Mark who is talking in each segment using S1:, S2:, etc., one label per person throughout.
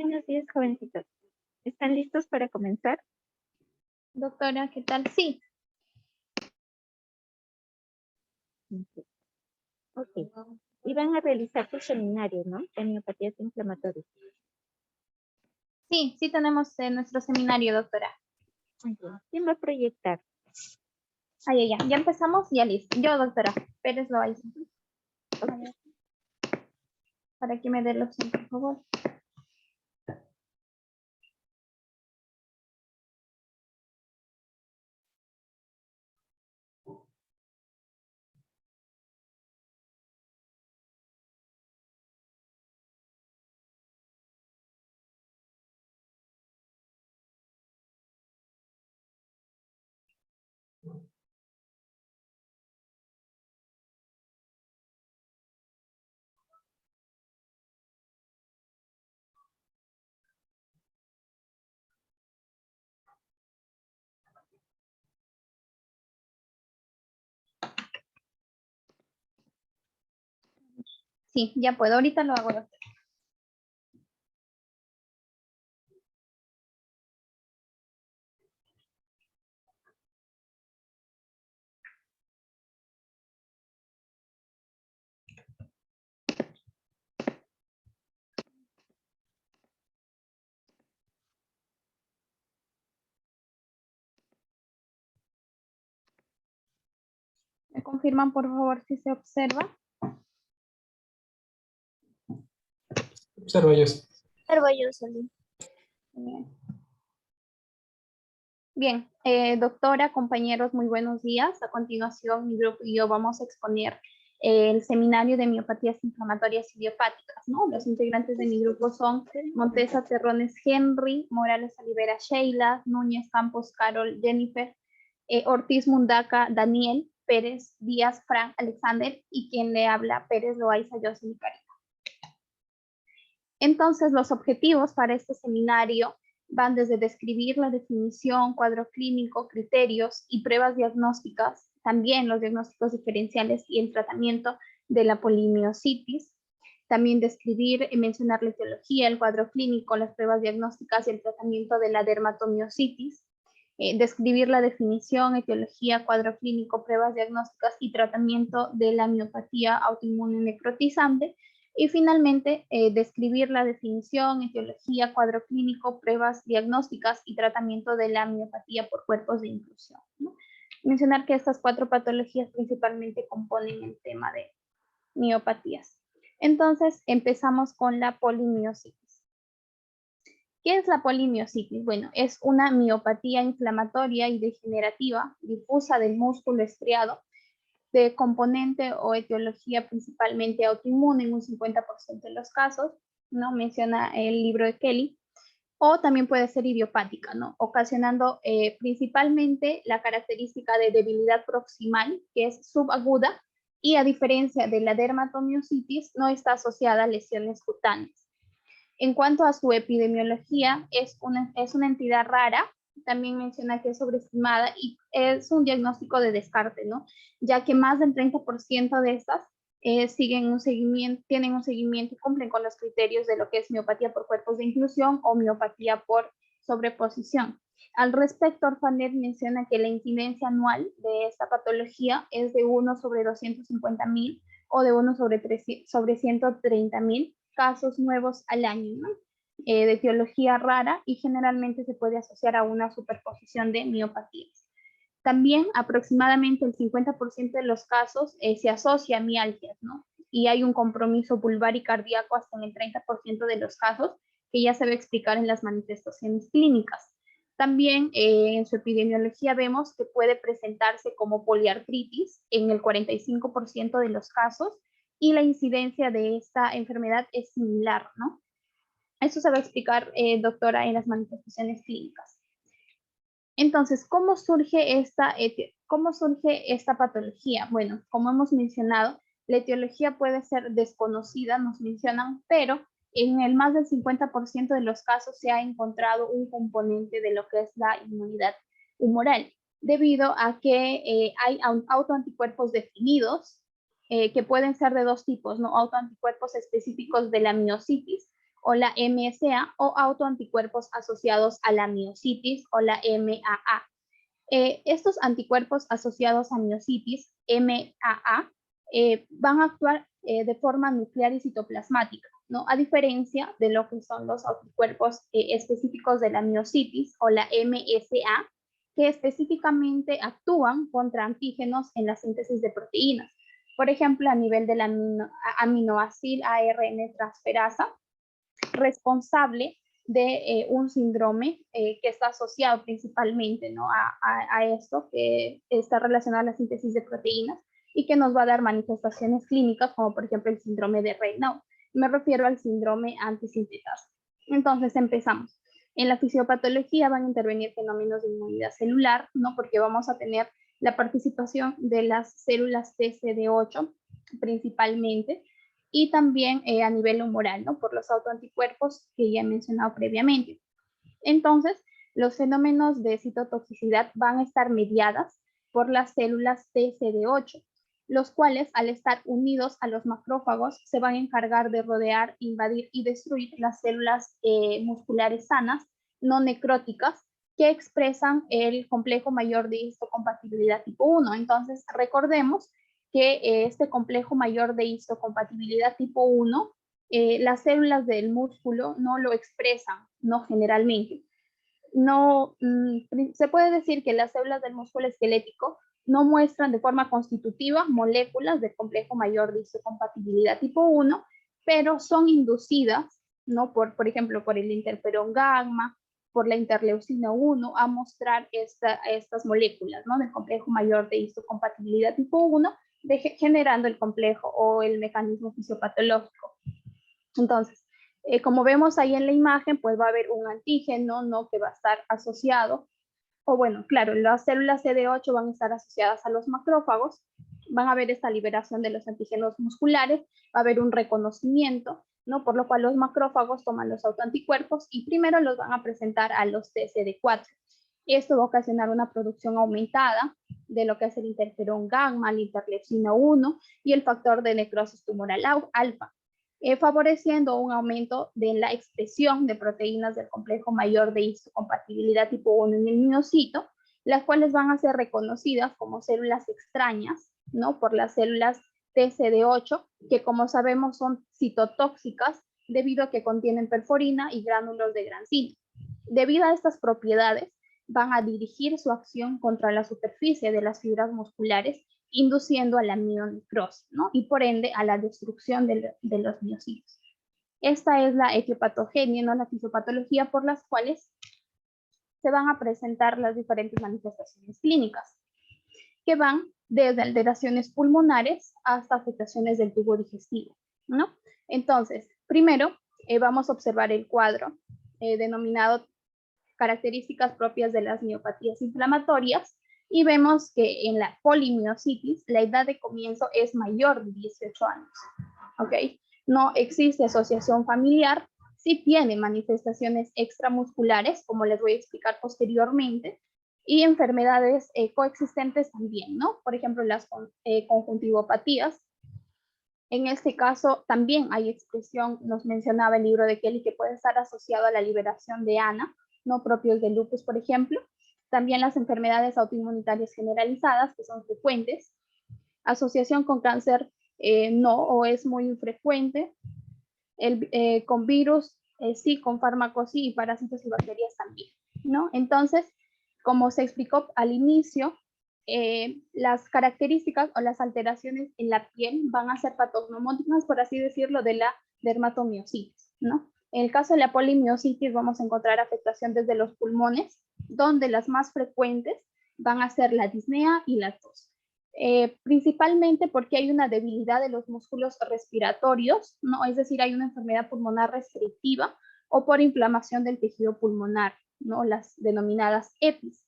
S1: Buenos días, jovencitos. ¿Están listos para comenzar?
S2: Doctora, ¿qué tal? Sí.
S1: Ok. Y van a realizar su seminario, ¿no? De miopatías inflamatorias.
S2: Sí tenemos nuestro seminario, doctora.
S1: Muy bien. ¿Quién va a proyectar?
S2: Ya empezamos, ya listo. Yo, doctora Pérez Loaiza.
S1: Okay.
S2: Para que me dé la opción, por favor. Sí, ya puedo. Ahorita lo hago, doctora. ¿Me confirman, por favor, si se observa?
S3: Observo yo.
S1: Observo yo, Solín.
S2: Bien, doctora, compañeros, muy buenos días. A continuación, mi grupo y yo vamos a exponer el seminario de miopatías inflamatorias idiopáticas, ¿no? Los integrantes de mi grupo son Montesa Terrones Henry, Morales Olivera Sheila, Núñez Campos Carol Jennifer, Ortiz Mundaca Daniel, Pérez Díaz Frank Alexander y quien le habla Pérez Loaiza Jocelyn Karina. Entonces, los objetivos para este seminario van desde describir la definición, cuadro clínico, criterios y pruebas diagnósticas, también los diagnósticos diferenciales y el tratamiento de la polimiositis, también describir y mencionar la etiología, el cuadro clínico, las pruebas diagnósticas y el tratamiento de la dermatomiositis, describir la definición, etiología, cuadro clínico, pruebas diagnósticas y tratamiento de la miopatía autoinmune necrotizante, y finalmente, describir la definición, etiología, cuadro clínico, pruebas diagnósticas y tratamiento de la miopatía por cuerpos de inclusión, ¿no? Mencionar que estas 4 patologías principalmente componen el tema de miopatías. Entonces, empezamos con la polimiositis. ¿Qué es la polimiositis? Bueno, es una miopatía inflamatoria y degenerativa difusa del músculo estriado de componente o etiología principalmente autoinmune en un 50% de los casos, ¿no? Menciona el libro de Kelly, o también puede ser idiopática, ¿no? Ocasionando principalmente la característica de debilidad proximal, que es subaguda, y a diferencia de la dermatomiositis, no está asociada a lesiones cutáneas. En cuanto a su epidemiología, es una entidad rara. También menciona que es sobreestimada y es un diagnóstico de descarte, ¿no? Ya que más del 30% de estas tienen un seguimiento y cumplen con los criterios de lo que es miopatía por cuerpos de inclusión o miopatía por sobreposición. Al respecto, Orfanet menciona que la incidencia anual de esta patología es de 1 sobre 250,000 o de 1 sobre 130,000 casos nuevos al año, ¿no? De etiología rara y generalmente se puede asociar a una superposición de miopatías. También aproximadamente el 50% de los casos se asocia a mialgias, ¿no? Y hay un compromiso vulvar y cardíaco hasta en el 30% de los casos, que ya se va a explicar en las manifestaciones clínicas. También en su epidemiología vemos que puede presentarse como poliartritis en el 45% de los casos y la incidencia de esta enfermedad es similar, ¿no? Eso se va a explicar, doctora, en las manifestaciones clínicas. Entonces, ¿cómo surge esta patología? Bueno, como hemos mencionado, la etiología puede ser desconocida, nos mencionan, pero en el más del 50% de los casos se ha encontrado un componente de lo que es la inmunidad humoral, debido a que hay autoanticuerpos definidos que pueden ser de 2 tipos, ¿no? Autoanticuerpos específicos de la miositis o la MSA, o autoanticuerpos asociados a la miositis o la MAA. Estos anticuerpos asociados a miositis, MAA, van a actuar de forma nuclear y citoplasmática, ¿no? A diferencia de lo que son los anticuerpos específicos de la miositis o la MSA, que específicamente actúan contra antígenos en la síntesis de proteínas. Por ejemplo, a nivel de la aminoácido ARN transferasa, responsable de un síndrome que está asociado principalmente, ¿no? a esto, que está relacionado a la síntesis de proteínas y que nos va a dar manifestaciones clínicas, como por ejemplo el síndrome de Raynaud. Me refiero al síndrome antisintetasa. Entonces empezamos. En la fisiopatología van a intervenir fenómenos de inmunidad celular, ¿no? Porque vamos a tener la participación de las células TCD8 principalmente, y también a nivel humoral, ¿no? Por los autoanticuerpos que ya he mencionado previamente. Entonces, los fenómenos de citotoxicidad van a estar mediadas por las células TCD8, los cuales, al estar unidos a los macrófagos, se van a encargar de rodear, invadir y destruir las células musculares sanas, no necróticas, que expresan el complejo mayor de histocompatibilidad tipo 1. Entonces, recordemos que este complejo mayor de histocompatibilidad tipo 1, las células del músculo no lo expresan, no generalmente. No, se puede decir que las células del músculo esquelético no muestran de forma constitutiva moléculas del complejo mayor de histocompatibilidad tipo 1, pero son inducidas, ¿no? Por ejemplo, por el interferón gamma, por la interleucina 1, a mostrar estas moléculas, ¿no? Del complejo mayor de histocompatibilidad tipo 1, generando el complejo o el mecanismo fisiopatológico. Entonces, como vemos ahí en la imagen, pues va a haber un antígeno, ¿no? Que va a estar asociado, o bueno, claro, las células CD8 van a estar asociadas a los macrófagos, van a haber esta liberación de los antígenos musculares, va a haber un reconocimiento, ¿no? Por lo cual los macrófagos toman los autoanticuerpos y primero los van a presentar a los TCD4. Esto va a ocasionar una producción aumentada de lo que es el interferón gamma, la interleucina 1 y el factor de necrosis tumoral alfa, favoreciendo un aumento de la expresión de proteínas del complejo mayor de histocompatibilidad tipo 1 en el miocito, las cuales van a ser reconocidas como células extrañas, ¿no? Por las células TCD8, que como sabemos son citotóxicas debido a que contienen perforina y gránulos de grancina. Debido a estas propiedades, van a dirigir su acción contra la superficie de las fibras musculares, induciendo a la mionecrosis, ¿no? Y por ende a la destrucción de los miocitos. Esta es la etiopatogenia, ¿no? La fisiopatología por las cuales se van a presentar las diferentes manifestaciones clínicas, que van desde alteraciones pulmonares hasta afectaciones del tubo digestivo, ¿no? Entonces, primero vamos a observar el cuadro denominado características propias de las miopatías inflamatorias, y vemos que en la polimiositis la edad de comienzo es mayor de 18 años. ¿Ok? No existe asociación familiar, sí tiene manifestaciones extramusculares, como les voy a explicar posteriormente, y enfermedades coexistentes también, ¿no? Por ejemplo, las conjuntivopatías. En este caso también hay expresión, nos mencionaba el libro de Kelly, que puede estar asociado a la liberación de ANA, no propios del lupus, por ejemplo. También las enfermedades autoinmunitarias generalizadas, que son frecuentes. Asociación con cáncer no, o es muy infrecuente. Con virus sí, con fármacos sí, y parásitos y bacterias también, ¿no? Entonces, como se explicó al inicio, las características o las alteraciones en la piel van a ser patognomónicas, por así decirlo, de la dermatomiositis, ¿no? En el caso de la polimiositis vamos a encontrar afectación desde los pulmones, donde las más frecuentes van a ser la disnea y la tos. Principalmente porque hay una debilidad de los músculos respiratorios, ¿no? Es decir, hay una enfermedad pulmonar restrictiva o por inflamación del tejido pulmonar, ¿no? Las denominadas EPIs.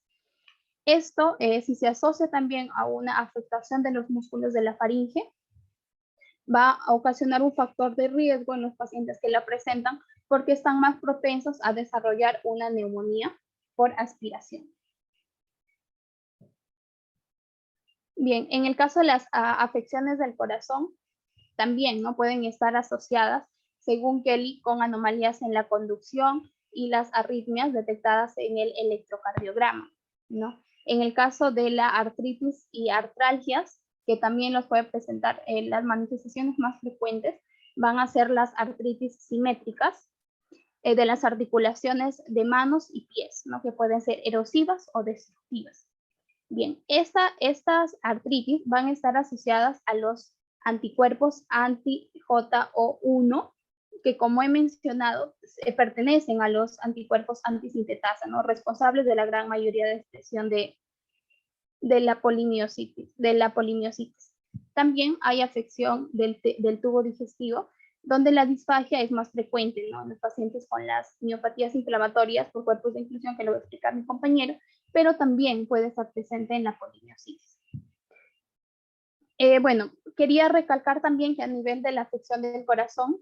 S2: Esto, si se asocia también a una afectación de los músculos de la faringe, va a ocasionar un factor de riesgo en los pacientes que la presentan porque están más propensos a desarrollar una neumonía por aspiración. Bien, en el caso de las afecciones del corazón, también, ¿no? Pueden estar asociadas según Kelly, con anomalías en la conducción y las arritmias detectadas en el electrocardiograma, ¿no? En el caso de la artritis y artralgias, que también los puede presentar, las manifestaciones más frecuentes van a ser las artritis simétricas de las articulaciones de manos y pies, ¿no? Que pueden ser erosivas o destructivas. Bien, estas artritis van a estar asociadas a los anticuerpos anti-JO1, que como he mencionado, pertenecen a los anticuerpos antisintetasa, ¿no? Responsables de la gran mayoría de expresión de la polimiositis. También hay afección del tubo digestivo, donde la disfagia es más frecuente, ¿no? En los pacientes con las miopatías inflamatorias por cuerpos de inclusión, que lo va a explicar mi compañero, pero también puede estar presente en la polimiositis. Bueno, quería recalcar también que a nivel de la afección del corazón,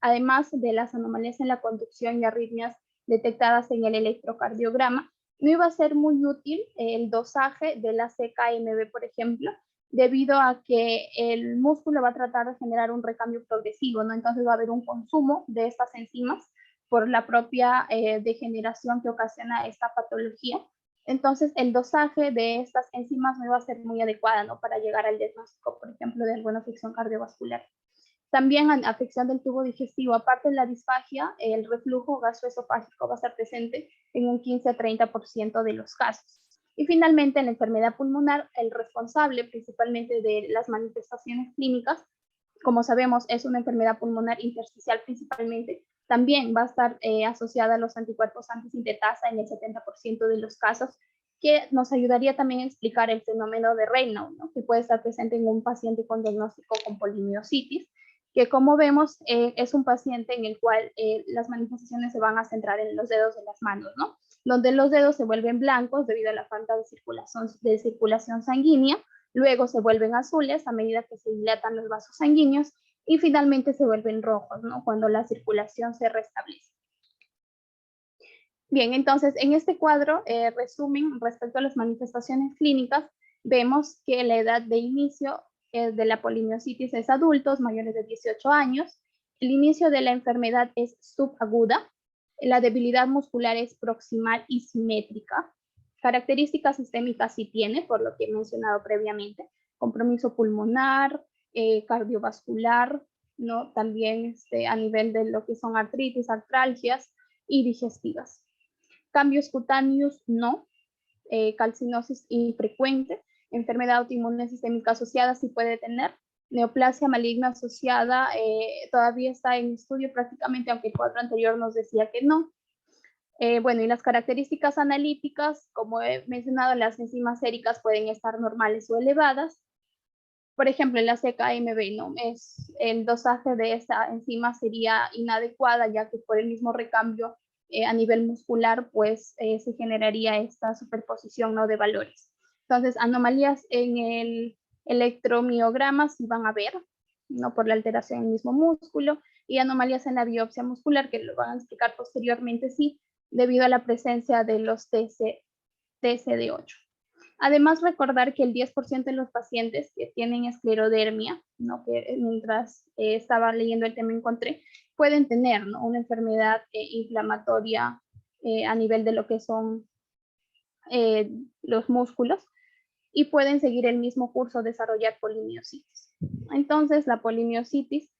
S2: además de las anomalías en la conducción y arritmias detectadas en el electrocardiograma, no iba a ser muy útil el dosaje de la CKMB, por ejemplo, debido a que el músculo va a tratar de generar un recambio progresivo, ¿no? Entonces va a haber un consumo de estas enzimas por la propia degeneración que ocasiona esta patología. Entonces, el dosaje de estas enzimas no iba a ser muy adecuada, ¿no? Para llegar al diagnóstico, por ejemplo, de alguna afección cardiovascular. También afección del tubo digestivo, aparte de la disfagia, el reflujo gastroesofágico va a estar presente en un 15 a 30% de los casos. Y finalmente, en la enfermedad pulmonar, el responsable principalmente de las manifestaciones clínicas, como sabemos, es una enfermedad pulmonar intersticial principalmente, también va a estar asociada a los anticuerpos antisintetasa en el 70% de los casos, que nos ayudaría también a explicar el fenómeno de Raynaud, ¿no? Que puede estar presente en un paciente con diagnóstico con polimiositis, que como vemos es un paciente en el cual las manifestaciones se van a centrar en los dedos de las manos, ¿no? Donde los dedos se vuelven blancos debido a la falta de circulación sanguínea, luego se vuelven azules a medida que se dilatan los vasos sanguíneos y finalmente se vuelven rojos, ¿no? Cuando la circulación se restablece. Bien, entonces en este cuadro, resumen respecto a las manifestaciones clínicas, vemos que la edad de inicio de la polimiositis es adultos mayores de 18 años, el inicio de la enfermedad es subaguda, la debilidad muscular es proximal y simétrica, características sistémicas sí tiene, por lo que he mencionado previamente, compromiso pulmonar, cardiovascular, ¿no? También a nivel de lo que son artritis, artralgias y digestivas. Cambios cutáneos no, calcinosis infrecuente, enfermedad autoinmune sistémica asociada sí puede tener, neoplasia maligna asociada todavía está en estudio prácticamente, aunque el cuadro anterior nos decía que no. Bueno, y las características analíticas, como he mencionado, las enzimas séricas pueden estar normales o elevadas. Por ejemplo, en la CKMB, ¿no? El dosaje de esta enzima sería inadecuada, ya que por el mismo recambio a nivel muscular, pues se generaría esta superposición, ¿no? De valores. Entonces, anomalías en el electromiograma sí van a ver, ¿no? Por la alteración del mismo músculo, y anomalías en la biopsia muscular, que lo van a explicar posteriormente, sí, debido a la presencia de los TCD8. Además, recordar que el 10% de los pacientes que tienen esclerodermia, ¿no? Que mientras estaba leyendo el tema encontré, pueden tener, ¿no? Una enfermedad inflamatoria a nivel de lo que son los músculos y pueden seguir el mismo curso, desarrollar polimiositis. Entonces, la polimiositis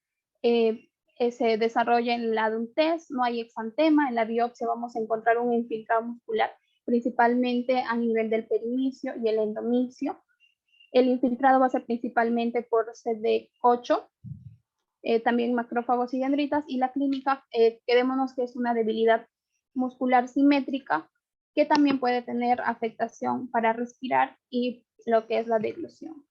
S2: se desarrolla en la adultez, no hay exantema, en la biopsia vamos a encontrar un infiltrado muscular, principalmente a nivel del perinecio y el endomecio. El infiltrado va a ser principalmente por CD8, también macrófagos y dendritas, y la clínica, quedémonos que es una debilidad muscular simétrica, que también puede tener afectación para respirar y lo que es la deglución.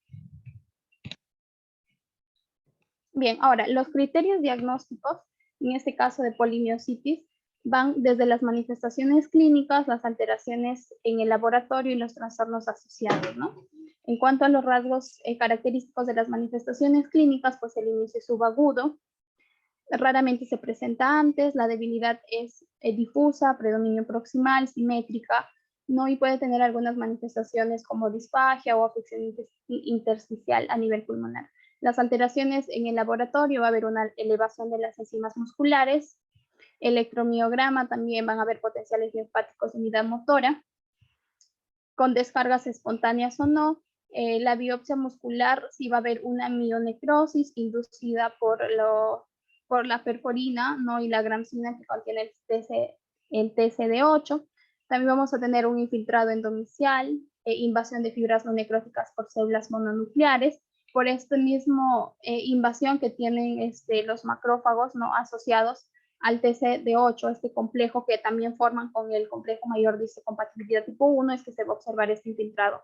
S2: Bien, ahora, los criterios diagnósticos, en este caso de polimiositis, van desde las manifestaciones clínicas, las alteraciones en el laboratorio y los trastornos asociados, ¿no? En cuanto a los rasgos característicos de las manifestaciones clínicas, pues el inicio es subagudo, raramente se presenta antes, la debilidad es difusa, predominio proximal, simétrica, ¿no? Y puede tener algunas manifestaciones como disfagia o afección intersticial a nivel pulmonar. Las alteraciones en el laboratorio va a haber una elevación de las enzimas musculares, electromiograma también van a haber potenciales linfáticos de unidad motora, con descargas espontáneas o no. La biopsia muscular sí va a haber una mionecrosis inducida por la perforina, ¿no? Y la gramsina que contiene el TCD8. También vamos a tener un infiltrado endomicial, invasión de fibras no necróticas por células mononucleares, por esta misma invasión que tienen los macrófagos, ¿no? Asociados al TCD8, este complejo que también forman con el complejo mayor de histocompatibilidad tipo 1, es que se va a observar este infiltrado.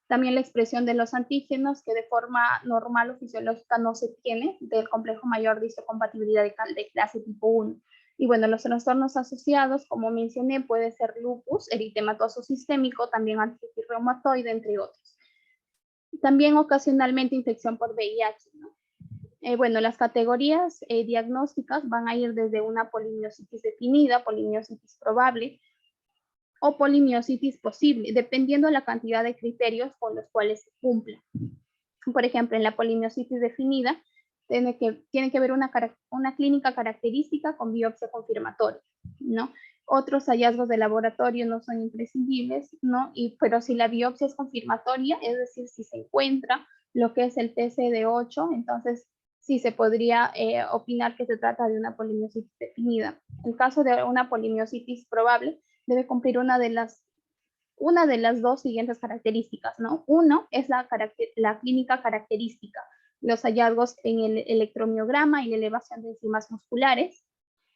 S2: También la expresión de los antígenos, que de forma normal o fisiológica no se tiene del complejo mayor de histocompatibilidad de clase tipo 1. Y bueno, los trastornos asociados, como mencioné, puede ser lupus, eritematoso sistémico, también artritis reumatoide, entre otros. También ocasionalmente infección por VIH, ¿no? Bueno, las categorías diagnósticas van a ir desde una polimiositis definida, polimiositis probable o polimiositis posible, dependiendo de la cantidad de criterios con los cuales se cumpla. Por ejemplo, en la polimiositis definida tiene que haber una clínica característica con biopsia confirmatoria, ¿no? Otros hallazgos de laboratorio no son imprescindibles, ¿no? Pero si la biopsia es confirmatoria, es decir, si se encuentra lo que es el TCD8, entonces sí se podría opinar que se trata de una polimiositis definida. En caso de una polimiositis probable, debe cumplir una de las dos siguientes características, ¿no? Uno es la clínica característica, los hallazgos en el electromiograma y la elevación de enzimas musculares,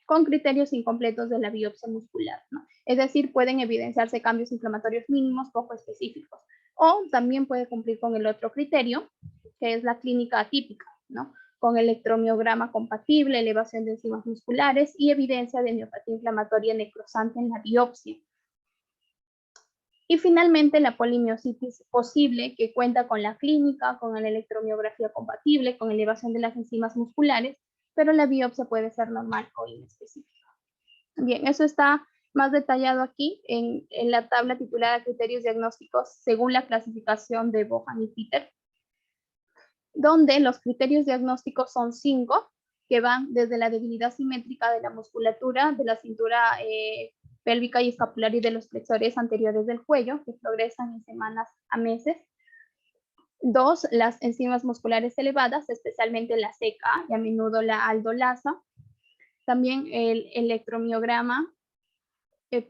S2: con criterios incompletos de la biopsia muscular, ¿no? Es decir, pueden evidenciarse cambios inflamatorios mínimos poco específicos. O también puede cumplir con el otro criterio, que es la clínica atípica, ¿no? Con electromiograma compatible, elevación de enzimas musculares y evidencia de miopatía inflamatoria necrosante en la biopsia. Y finalmente la polimiositis posible, que cuenta con la clínica, con la electromiografía compatible, con elevación de las enzimas musculares, pero la biopsia puede ser normal o inespecífica. Bien, eso está más detallado aquí en la tabla titulada Criterios diagnósticos según la clasificación de Bohan y Peter, donde los criterios diagnósticos son 5, que van desde la debilidad simétrica de la musculatura de la cintura pélvica y escapular y de los flexores anteriores del cuello, que progresan en semanas a meses. 2, las enzimas musculares elevadas, especialmente la CK y a menudo la aldolasa. También el electromiograma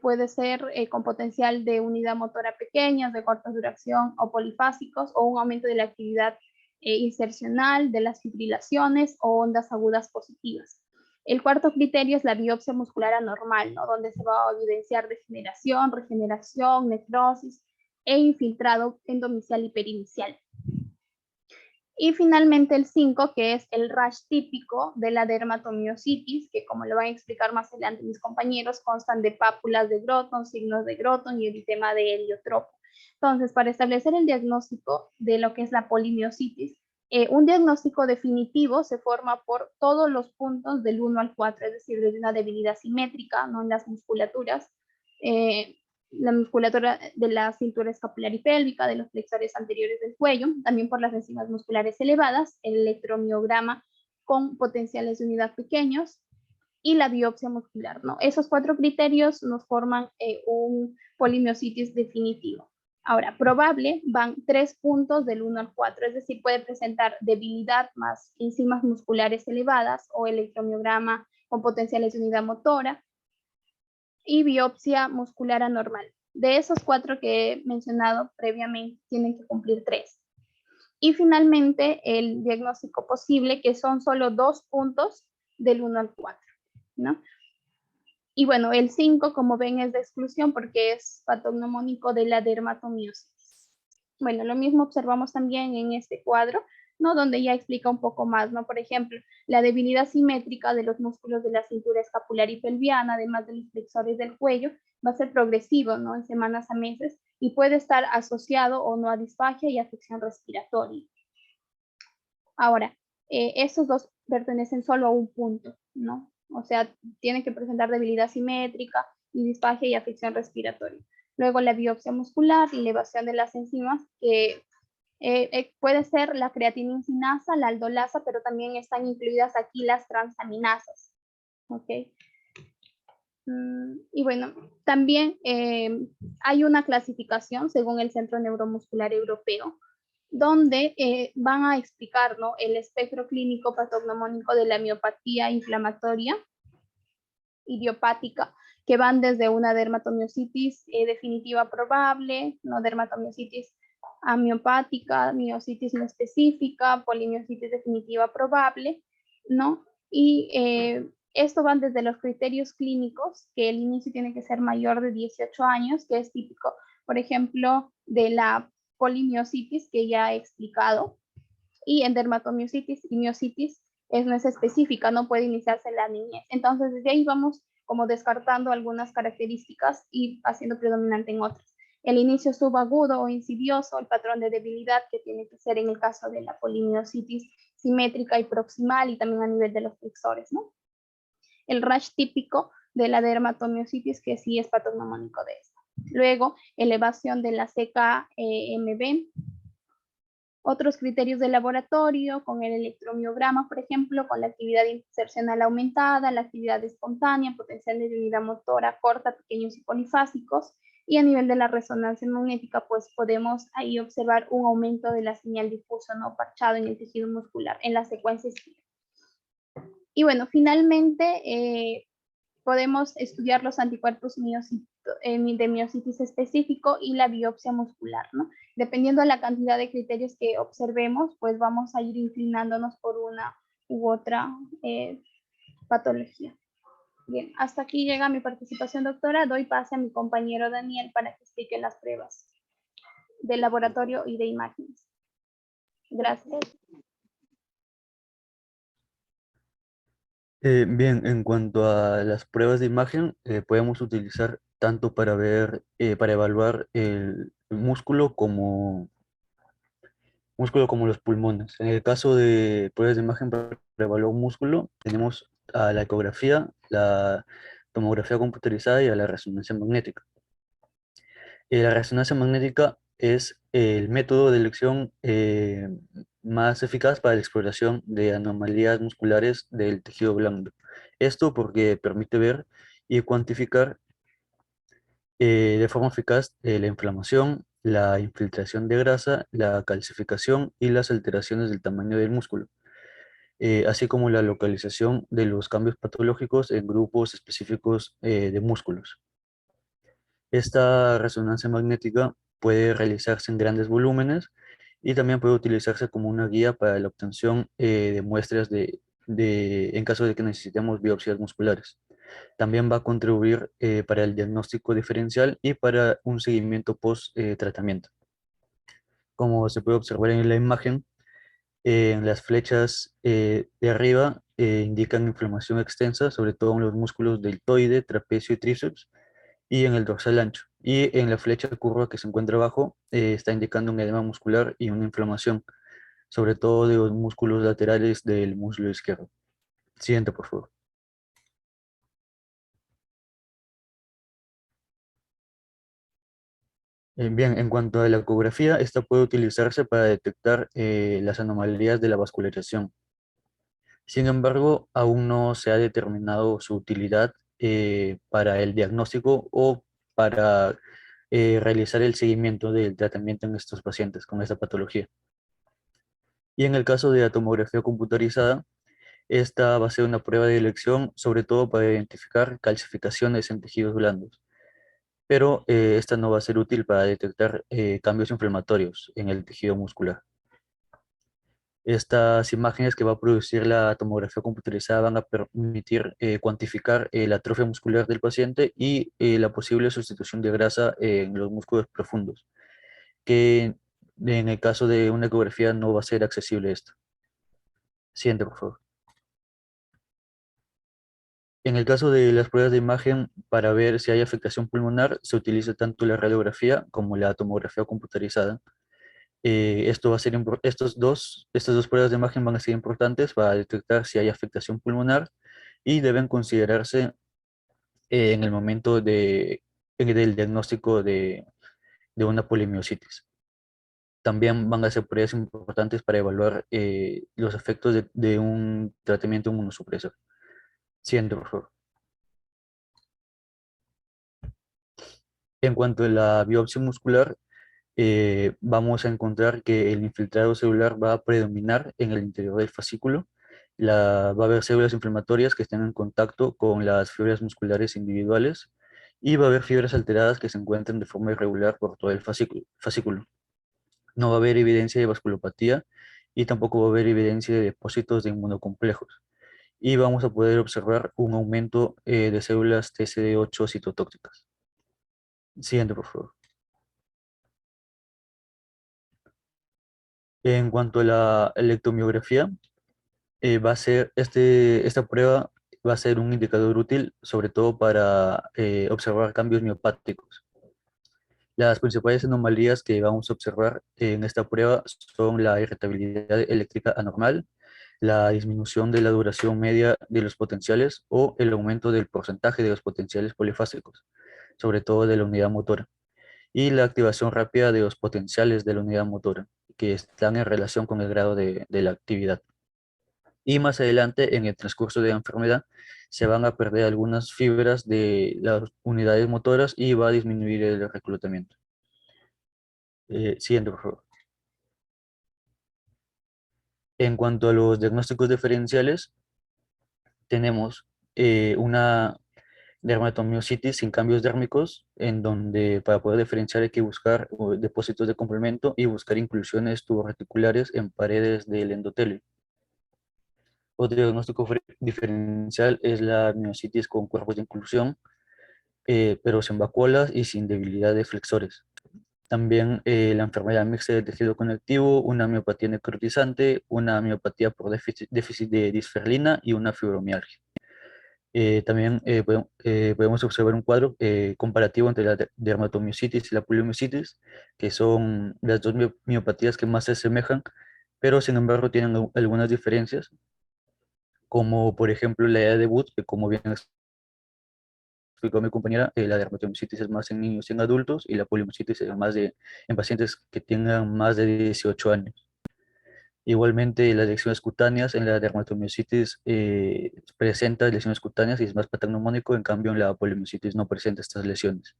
S2: puede ser con potencial de unidad motora pequeña, de corta duración o polifásicos, o un aumento de la actividad insercional, de las fibrilaciones o ondas agudas positivas. El cuarto criterio es la biopsia muscular anormal, ¿no? Donde se va a evidenciar degeneración, regeneración, necrosis e infiltrado endomicial y perinicial. Y finalmente el 5, que es el rash típico de la dermatomiositis, que como lo van a explicar más adelante mis compañeros, constan de pápulas de Groton, signos de Groton y eritema de heliotropo. Entonces, para establecer el diagnóstico de lo que es la polimiositis, un diagnóstico definitivo se forma por todos los puntos del 1 al 4, es decir, desde una debilidad simétrica, no en las musculaturas, la musculatura de la cintura escapular y pélvica, de los flexores anteriores del cuello, también por las enzimas musculares elevadas, el electromiograma con potenciales de unidad pequeños y la biopsia muscular, ¿no? Esos 4 criterios nos forman un polimiositis definitivo. Ahora, probable van 3 puntos del 1 al 4, es decir, puede presentar debilidad más enzimas musculares elevadas o electromiograma con potenciales de unidad motora y biopsia muscular anormal. De esos 4 que he mencionado previamente, tienen que cumplir 3. Y finalmente, el diagnóstico posible, que son solo 2 puntos del 1 al 4, ¿no? Y bueno, el 5, como ven, es de exclusión porque es patognomónico de la dermatomiositis. Bueno, lo mismo observamos también en este cuadro, ¿no? Donde ya explica un poco más, ¿no? Por ejemplo, la debilidad simétrica de los músculos de la cintura escapular y pelviana, además de los flexores del cuello, va a ser progresivo, ¿no? En semanas a meses y puede estar asociado o no a disfagia y afección respiratoria. Ahora, estos dos pertenecen solo a un punto, ¿no? O sea, tienen que presentar debilidad simétrica y disfagia y afección respiratoria. Luego la biopsia muscular y elevación de las enzimas, que Puede ser la creatininas, la aldolasa, pero también están incluidas aquí las transaminasas. ¿Ok? Y bueno, también hay una clasificación según el Centro Neuromuscular Europeo, donde van a explicar, ¿no?, el espectro clínico patognomónico de la miopatía inflamatoria idiopática, que van desde una dermatomiositis definitiva probable, no dermatomiositis amiopática, miositis no específica, polimiositis definitiva probable, ¿no? Y esto van desde los criterios clínicos, que el inicio tiene que ser mayor de 18 años, que es típico, por ejemplo, de la polimiositis que ya he explicado, y en dermatomiositis y miositis no es específica, no puede iniciarse en la niñez. Entonces, desde ahí vamos como descartando algunas características y haciendo predominante en otras. El inicio subagudo o insidioso, el patrón de debilidad que tiene que ser en el caso de la polimiositis simétrica y proximal y también a nivel de los flexores, ¿no? El rash típico de la dermatomiositis, que sí es patognomónico de esta. Luego, elevación de la CKMB, otros criterios de laboratorio, con el electromiograma, por ejemplo, con la actividad insercional aumentada, la actividad espontánea, potencial de unidad motora corta, pequeños y polifásicos, y a nivel de la resonancia magnética, pues podemos ahí observar un aumento de la señal difuso no parchado en el tejido muscular, en la secuencia. Y bueno, finalmente podemos estudiar los anticuerpos de miositis específico y la biopsia muscular, ¿no? Dependiendo de la cantidad de criterios que observemos, pues vamos a ir inclinándonos por una u otra patología. Bien, hasta aquí llega mi participación, doctora. Doy pase a mi compañero Daniel para que explique las pruebas de laboratorio y de imágenes. Gracias.
S4: Bien, en cuanto a las pruebas de imagen, podemos utilizar tanto para ver, para evaluar el músculo como los pulmones. En el caso de pruebas de imagen para evaluar un músculo, tenemos a la ecografía, la tomografía computarizada y a la resonancia magnética. La resonancia magnética es el método de elección más eficaz para la exploración de anomalías musculares del tejido blando. Esto porque permite ver y cuantificar de forma eficaz la inflamación, la infiltración de grasa, la calcificación y las alteraciones del tamaño del músculo, así como la localización de los cambios patológicos en grupos específicos de músculos. Esta resonancia magnética puede realizarse en grandes volúmenes y también puede utilizarse como una guía para la obtención de muestras en caso de que necesitemos biopsias musculares. También va a contribuir para el diagnóstico diferencial y para un seguimiento post-tratamiento. Como se puede observar en la imagen, en las flechas de arriba indican inflamación extensa, sobre todo en los músculos deltoide, trapecio y tríceps, y en el dorsal ancho. Y en la flecha curva que se encuentra abajo está indicando un edema muscular y una inflamación, sobre todo de los músculos laterales del muslo izquierdo. Siguiente, por favor. Bien, en cuanto a la ecografía, esta puede utilizarse para detectar las anomalías de la vascularización. Sin embargo, aún no se ha determinado su utilidad para el diagnóstico o para realizar el seguimiento del tratamiento en estos pacientes con esta patología. Y en el caso de la tomografía computarizada, esta va a ser una prueba de elección, sobre todo para identificar calcificaciones en tejidos blandos. Pero esta no va a ser útil para detectar cambios inflamatorios en el tejido muscular. Estas imágenes que va a producir la tomografía computarizada van a permitir cuantificar la atrofia muscular del paciente y la posible sustitución de grasa en los músculos profundos, que en el caso de una ecografía no va a ser accesible esto. Siguiente, por favor. En el caso de las pruebas de imagen, para ver si hay afectación pulmonar, se utiliza tanto la radiografía como la tomografía computarizada. Esto va a ser estas dos pruebas de imagen van a ser importantes para detectar si hay afectación pulmonar y deben considerarse en el momento del diagnóstico de una polimiositis. también van a ser pruebas importantes para evaluar los efectos de un tratamiento inmunosupresor. Siguiente, por favor. En cuanto a la biopsia muscular, vamos a encontrar que el infiltrado celular va a predominar en el interior del fascículo. Va a haber células inflamatorias que estén en contacto con las fibras musculares individuales y va a haber fibras alteradas que se encuentren de forma irregular por todo el fascículo. No va a haber evidencia de vasculopatía y tampoco va a haber evidencia de depósitos de inmunocomplejos. Y vamos a poder observar un aumento de células TCD8 citotóxicas. Siguiente, por favor. En cuanto a la electromiografía, esta prueba va a ser un indicador útil, sobre todo para observar cambios miopáticos. Las principales anomalías que vamos a observar en esta prueba son la irritabilidad eléctrica anormal, la disminución de la duración media de los potenciales o el aumento del porcentaje de los potenciales polifásicos, sobre todo de la unidad motora, y la activación rápida de los potenciales de la unidad motora, que están en relación con el grado de la actividad. Y más adelante, en el transcurso de la enfermedad, se van a perder algunas fibras de las unidades motoras y va a disminuir el reclutamiento. Siguiente, por favor. En cuanto a los diagnósticos diferenciales, tenemos una dermatomiositis sin cambios dérmicos, en donde para poder diferenciar hay que buscar depósitos de complemento y buscar inclusiones tuborreticulares en paredes del endotelio. Otro diagnóstico diferencial es la miositis con cuerpos de inclusión, pero sin vacuolas y sin debilidad de flexores. También la enfermedad mixta de tejido conectivo, una miopatía necrotizante, una miopatía por déficit de disferlina y una fibromialgia. También podemos observar un cuadro comparativo entre la dermatomiositis y la poliomiositis, que son las dos miopatías que más se asemejan, pero sin embargo tienen algunas diferencias, como por ejemplo la edad de debut, que como bien explicó mi compañera, la dermatomiositis es más en niños y en adultos, y la poliomiositis es más en pacientes que tengan más de 18 años. Igualmente, las lesiones cutáneas, en la dermatomiositis presenta lesiones cutáneas y es más patognomónico, en cambio en la poliomiositis no presenta estas lesiones.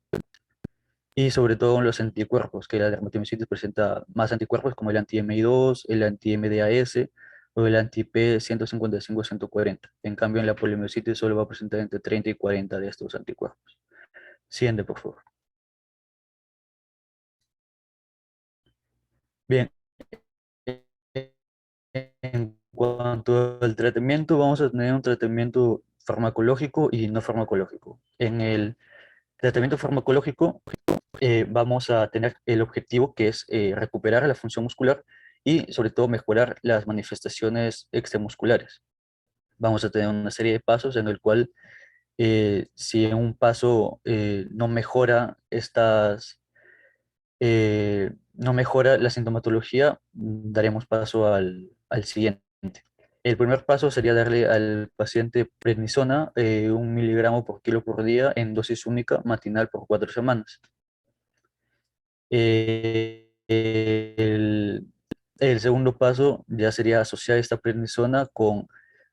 S4: Y sobre todo en los anticuerpos, que la dermatomiositis presenta más anticuerpos como el anti-MI2, el anti-MDAS o el anti-P155-140. En cambio en la poliomiositis solo va a presentar entre 30 y 40 de estos anticuerpos. Siguiente, por favor. Bien, en cuanto al tratamiento, vamos a tener un tratamiento farmacológico y no farmacológico. En el tratamiento farmacológico vamos a tener el objetivo que es recuperar la función muscular y sobre todo mejorar las manifestaciones extramusculares. Vamos a tener una serie de pasos en el cual si en un paso no mejora la sintomatología, daremos paso al siguiente. El primer paso sería darle al paciente prednisona 1 miligramo por kilo por día en dosis única matinal por 4 semanas. El segundo paso ya sería asociar esta prednisona con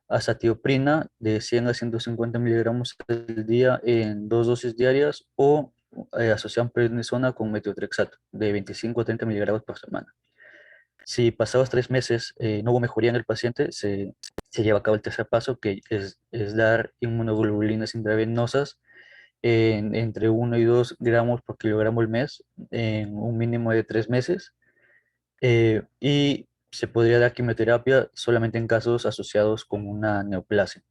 S4: azatioprina de 100 a 150 miligramos al día en 2 dosis diarias o asociar prednisona con metotrexato de 25 a 30 miligramos por semana. Si pasados 3 meses no hubo mejoría en el paciente, se lleva a cabo el tercer paso, que es dar inmunoglobulinas intravenosas entre 1 y 2 gramos por kilogramo al mes en un mínimo de 3 meses. Y se podría dar quimioterapia solamente en casos asociados con una neoplasia.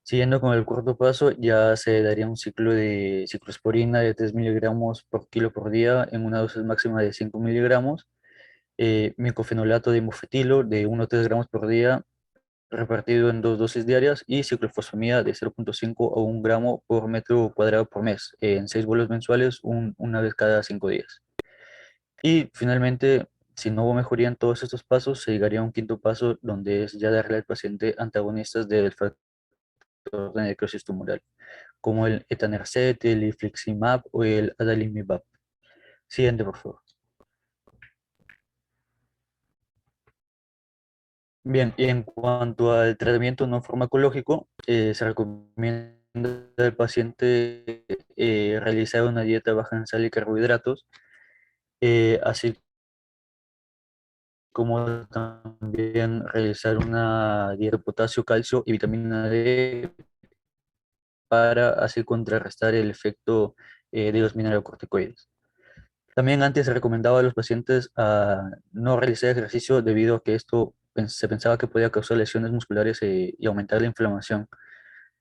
S4: Siguiendo con el cuarto paso, ya se daría un ciclo de ciclosporina de 3 miligramos por kilo por día en una dosis máxima de 5 miligramos, micofenolato de mofetilo de 1 a 3 gramos por día repartido en 2 dosis diarias y ciclofosfamida de 0.5 a 1 gramo por metro cuadrado por mes en 6 bolos mensuales, una vez cada 5 días. Y finalmente, si no hubo mejoría en todos estos pasos, se llegaría a un quinto paso donde es ya darle al paciente antagonistas del factor de necrosis tumoral, como el etanercept, el infliximab o el adalimumab. Siguiente, por favor. Bien, y en cuanto al tratamiento no farmacológico, se recomienda al paciente realizar una dieta baja en sal y carbohidratos, así como también realizar una dieta de potasio, calcio y vitamina D para así contrarrestar el efecto de los mineralocorticoides. También antes se recomendaba a los pacientes a no realizar ejercicio debido a que esto se pensaba que podía causar lesiones musculares y aumentar la inflamación.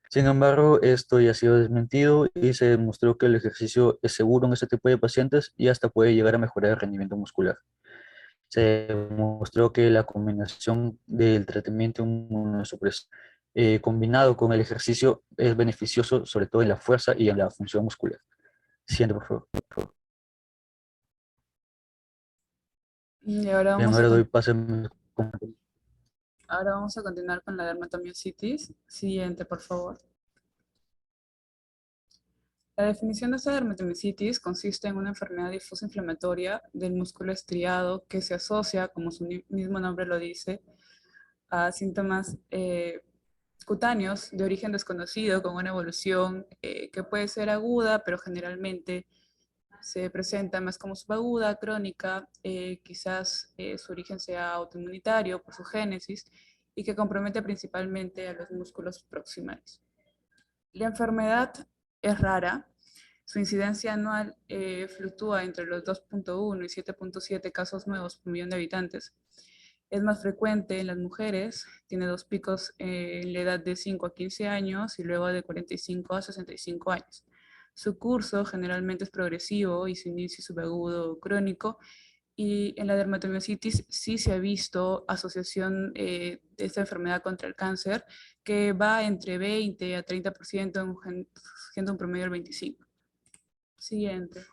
S4: Sin embargo, esto ya ha sido desmentido y se demostró que el ejercicio es seguro en este tipo de pacientes y hasta puede llegar a mejorar el rendimiento muscular. Se demostró que la combinación del tratamiento inmunosupresor combinado con el ejercicio es beneficioso, sobre todo en la fuerza y en la función muscular. Siguiente, por favor.
S5: Y ahora
S4: Bien,
S5: vamos a,
S4: ahora doy
S5: con-
S4: paso a mis compañeros.
S5: ahora vamos a continuar con la dermatomiositis. Siguiente, por favor. La definición de esta dermatomiositis consiste en una enfermedad difusa inflamatoria del músculo estriado que se asocia, como su mismo nombre lo dice, a síntomas cutáneos de origen desconocido con una evolución que puede ser aguda, pero generalmente se presenta más como subaguda, crónica, quizás su origen sea autoinmunitario por su génesis y que compromete principalmente a los músculos proximales. La enfermedad es rara, su incidencia anual fluctúa entre los 2.1 y 7.7 casos nuevos por millón de habitantes. Es más frecuente en las mujeres, tiene dos picos en la edad de 5 a 15 años y luego de 45 a 65 años. Su curso generalmente es progresivo y su inicio subagudo crónico, y en la dermatomiositis sí se ha visto asociación de esta enfermedad contra el cáncer, que va entre 20 a 30%, siendo un promedio del 25%. Siguiente.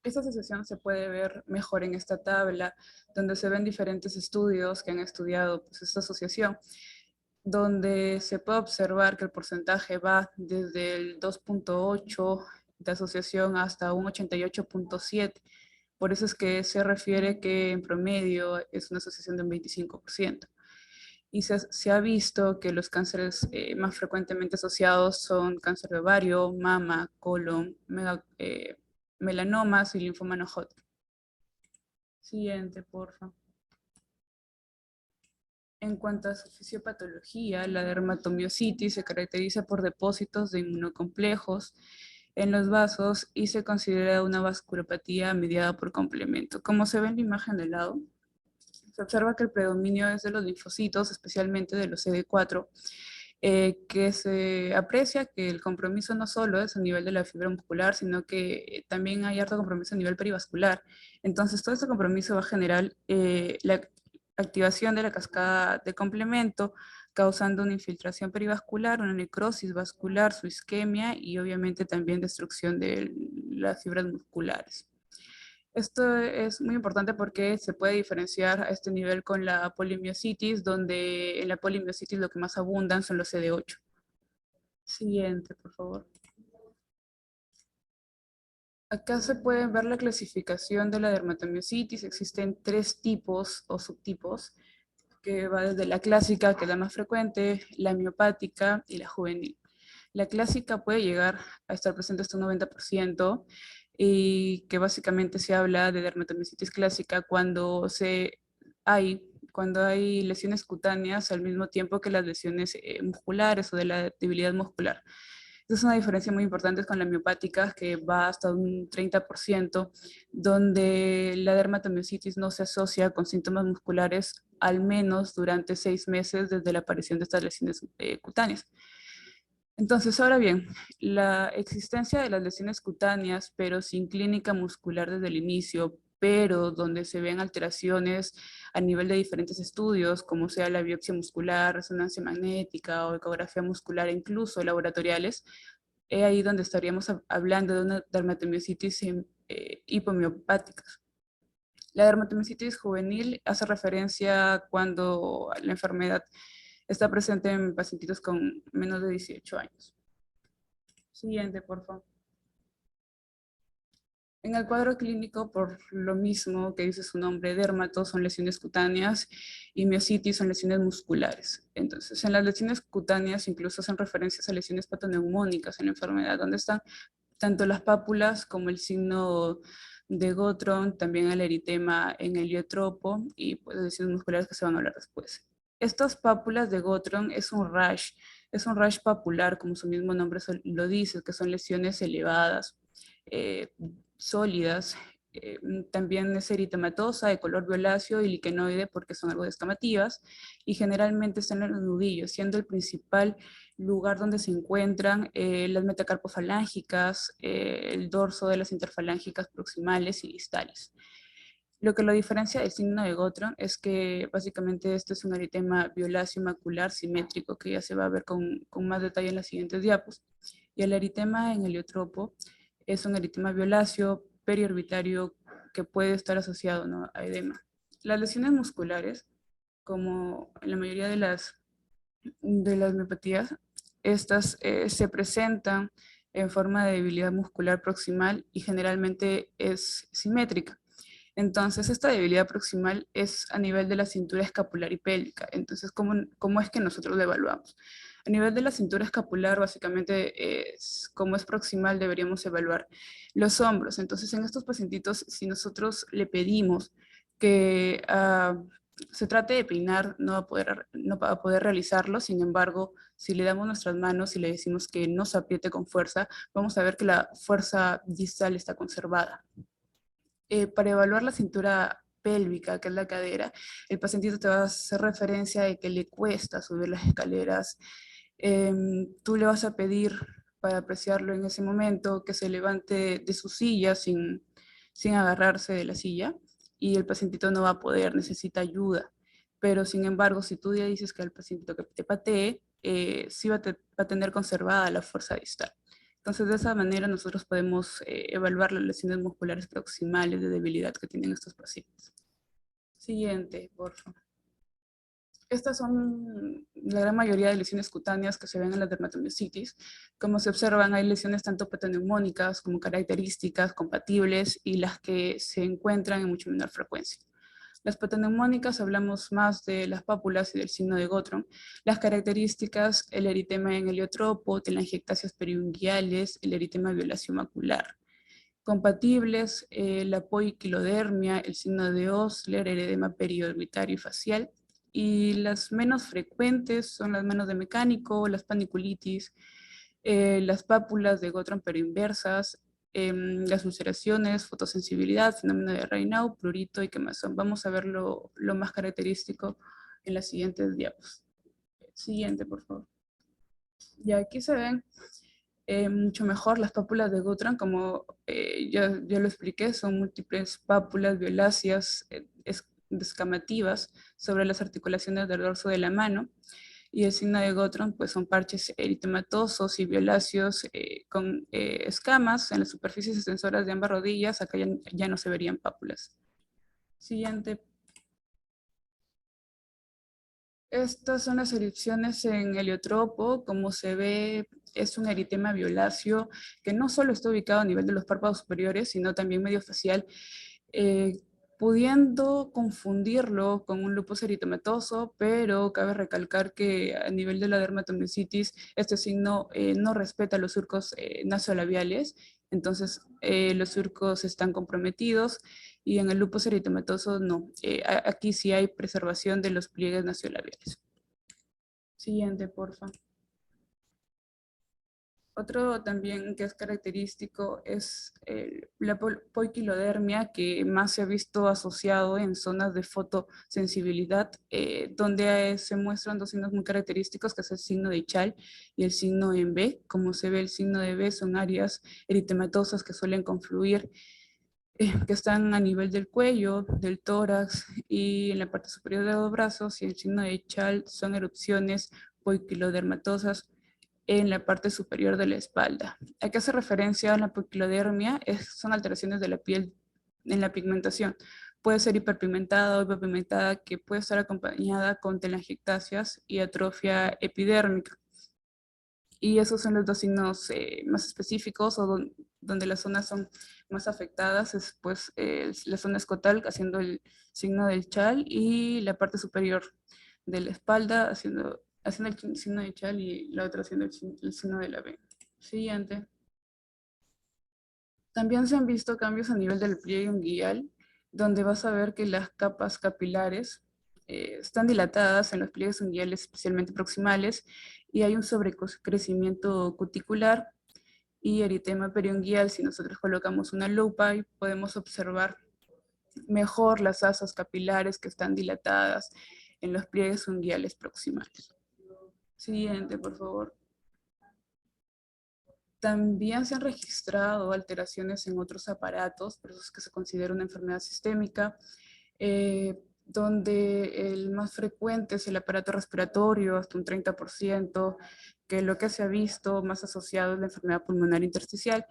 S5: Esta asociación se puede ver mejor en esta tabla, donde se ven diferentes estudios que han estudiado pues, esta asociación, donde se puede observar que el porcentaje va desde el 2.8 de asociación hasta un 88.7. Por eso es que se refiere que en promedio es una asociación de un 25%. Y se ha visto que los cánceres más frecuentemente asociados son cáncer de ovario, mama, colon, melanomas y linfoma no Hodgkin. Siguiente, porfa. En cuanto a su fisiopatología, la dermatomiositis se caracteriza por depósitos de inmunocomplejos en los vasos y se considera una vasculopatía mediada por complemento. Como se ve en la imagen del lado, se observa que el predominio es de los linfocitos, especialmente de los CD4, que se aprecia que el compromiso no solo es a nivel de la fibra muscular, sino que también hay harto compromiso a nivel perivascular. Entonces, todo este compromiso va a generar la activación de la cascada de complemento, causando una infiltración perivascular, una necrosis vascular, su isquemia y obviamente también destrucción de las fibras musculares. Esto es muy importante porque se puede diferenciar a este nivel con la polimiositis, donde en la polimiositis lo que más abundan son los CD8. Siguiente, por favor. Acá se puede ver la clasificación de la dermatomiositis. Existen 3 tipos o subtipos, que va desde la clásica, que es la más frecuente, la miopática y la juvenil. La clásica puede llegar a estar presente hasta un 90%, y que básicamente se habla de dermatomiositis clásica cuando hay lesiones cutáneas al mismo tiempo que las lesiones musculares o de la debilidad muscular. Esa es una diferencia muy importante con la miopática, que va hasta un 30%, donde la dermatomiositis no se asocia con síntomas musculares al menos durante 6 meses desde la aparición de estas lesiones cutáneas. Entonces, ahora bien, la existencia de las lesiones cutáneas, pero sin clínica muscular desde el inicio, pero donde se ven alteraciones a nivel de diferentes estudios, como sea la biopsia muscular, resonancia magnética o ecografía muscular, e incluso laboratoriales, es ahí donde estaríamos hablando de una dermatomiositis hipomiopática. La dermatomiositis juvenil hace referencia cuando la enfermedad está presente en pacientitos con menos de 18 años. Siguiente, por favor. En el cuadro clínico, por lo mismo que dice su nombre, dermatos son lesiones cutáneas y miositis son lesiones musculares. Entonces, en las lesiones cutáneas incluso hacen referencias a lesiones patoneumónicas en la enfermedad, donde están tanto las pápulas como el signo de Gottron, también el eritema en heliotropo y pues, las lesiones musculares que se van a hablar después. Estas pápulas de Gottron es un rash papular, como su mismo nombre lo dice, que son lesiones elevadas, sólidas. También es eritematosa, de color violáceo y liquenoide porque son algo descamativas y generalmente están en los nudillos, siendo el principal lugar donde se encuentran las metacarpofalángicas, el dorso de las interfalángicas proximales y distales. Lo que lo diferencia del signo de Gottron es que básicamente este es un eritema violáceo macular simétrico que ya se va a ver con más detalle en las siguientes diapos. Y el eritema en heliotropo es un eritema violáceo periorbitario que puede estar asociado, ¿no?, a edema. Las lesiones musculares, como en la mayoría de las miopatías, estas se presentan en forma de debilidad muscular proximal y generalmente es simétrica. Entonces, esta debilidad proximal es a nivel de la cintura escapular y pélvica. Entonces, ¿cómo es que nosotros lo evaluamos? A nivel de la cintura escapular, básicamente, como es proximal, deberíamos evaluar los hombros. Entonces, en estos pacientitos, si nosotros le pedimos que se trate de peinar, no va a poder realizarlo. Sin embargo, si le damos nuestras manos y le decimos que no se apriete con fuerza, vamos a ver que la fuerza distal está conservada. Para evaluar la cintura pélvica, que es la cadera, el pacientito te va a hacer referencia de que le cuesta subir las escaleras. Tú le vas a pedir, para apreciarlo en ese momento, que se levante de su silla sin agarrarse de la silla, y el pacientito no va a poder, necesita ayuda. Pero sin embargo, si tú ya dices que al pacientito que te patee, sí va a tener conservada la fuerza distal. Entonces, de esa manera nosotros podemos evaluar las lesiones musculares proximales de debilidad que tienen estos pacientes. Siguiente, por favor. Estas son la gran mayoría de lesiones cutáneas que se ven en la dermatomiositis. Como se observan, hay lesiones tanto patoneumónicas como características, compatibles, y las que se encuentran en mucho menor frecuencia. Las patoneumónicas hablamos más de las pápulas y del signo de Gottron. Las características, el eritema en heliotropo, telangiectasias periunguiales, el eritema violáceo macular. Compatibles, la poiquilodermia, el signo de Osler, el edema periorbitario y facial. Y las menos frecuentes son las manos de mecánico, las paniculitis, las pápulas de Gottron pero inversas, las ulceraciones, fotosensibilidad, fenómeno de Raynaud, prurito y quemazón. Vamos a ver lo más característico en las siguientes diapos. Siguiente, por favor. Y aquí se ven mucho mejor las pápulas de Gottron, como ya lo expliqué, son múltiples pápulas violáceas descamativas sobre las articulaciones del dorso de la mano, y el signo de Gottron pues son parches eritematosos y violáceos con escamas en las superficies extensoras de ambas rodillas. Acá ya no se verían pápulas. Siguiente. Estas son las erupciones en heliotropo. Como se ve, es un eritema violáceo que no solo está ubicado a nivel de los párpados superiores, sino también medio facial, pudiendo confundirlo con un lupus eritematoso, pero cabe recalcar que a nivel de la dermatomiositis este signo no respeta los surcos nasolabiales, entonces los surcos están comprometidos, y en el lupus eritematoso no. Aquí sí hay preservación de los pliegues nasolabiales. Siguiente, porfa. Otro también que es característico es la poiquilodermia, que más se ha visto asociado en zonas de fotosensibilidad, donde se muestran dos signos muy característicos, que es el signo de Chal y el signo en B. Como se ve, el signo de B son áreas eritematosas que suelen confluir, que están a nivel del cuello, del tórax y en la parte superior de los brazos, y el signo de Chal son erupciones poiquilodermatosas en la parte superior de la espalda. ¿A qué hace referencia a la poiquilodermia? Son alteraciones de la piel en la pigmentación. Puede ser hiperpigmentada o hiperpigmentada, que puede estar acompañada con telangiectasias y atrofia epidérmica. Y esos son los dos signos más específicos, o donde las zonas son más afectadas es pues la zona escotal haciendo el signo del chal y la parte superior de la espalda haciendo el signo del chal y la otra haciendo el signo de la V. Siguiente. También se han visto cambios a nivel del pliegue unguial, donde vas a ver que las capas capilares están dilatadas en los pliegues unguiales, especialmente proximales, y hay un sobrecrecimiento cuticular y eritema periunguial. Si nosotros colocamos una lupa, podemos observar mejor las asas capilares que están dilatadas en los pliegues unguiales proximales. Siguiente, por favor. También se han registrado alteraciones en otros aparatos, por eso es que se considera una enfermedad sistémica, donde el más frecuente es el aparato respiratorio, hasta un 30%, que lo que se ha visto más asociado es la enfermedad pulmonar intersticial,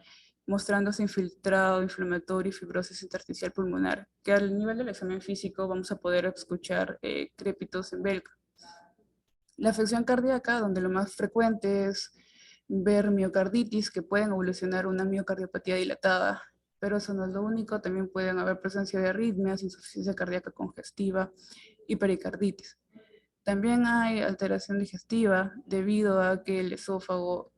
S5: mostrándose infiltrado, inflamatorio y fibrosis intersticial pulmonar, que al nivel del examen físico vamos a poder escuchar crépitos en Belka. La afección cardíaca, donde lo más frecuente es ver miocarditis, que pueden evolucionar una miocardiopatía dilatada, pero eso no es lo único, también pueden haber presencia de arritmias, insuficiencia cardíaca congestiva y pericarditis. También hay alteración digestiva debido a que el esófago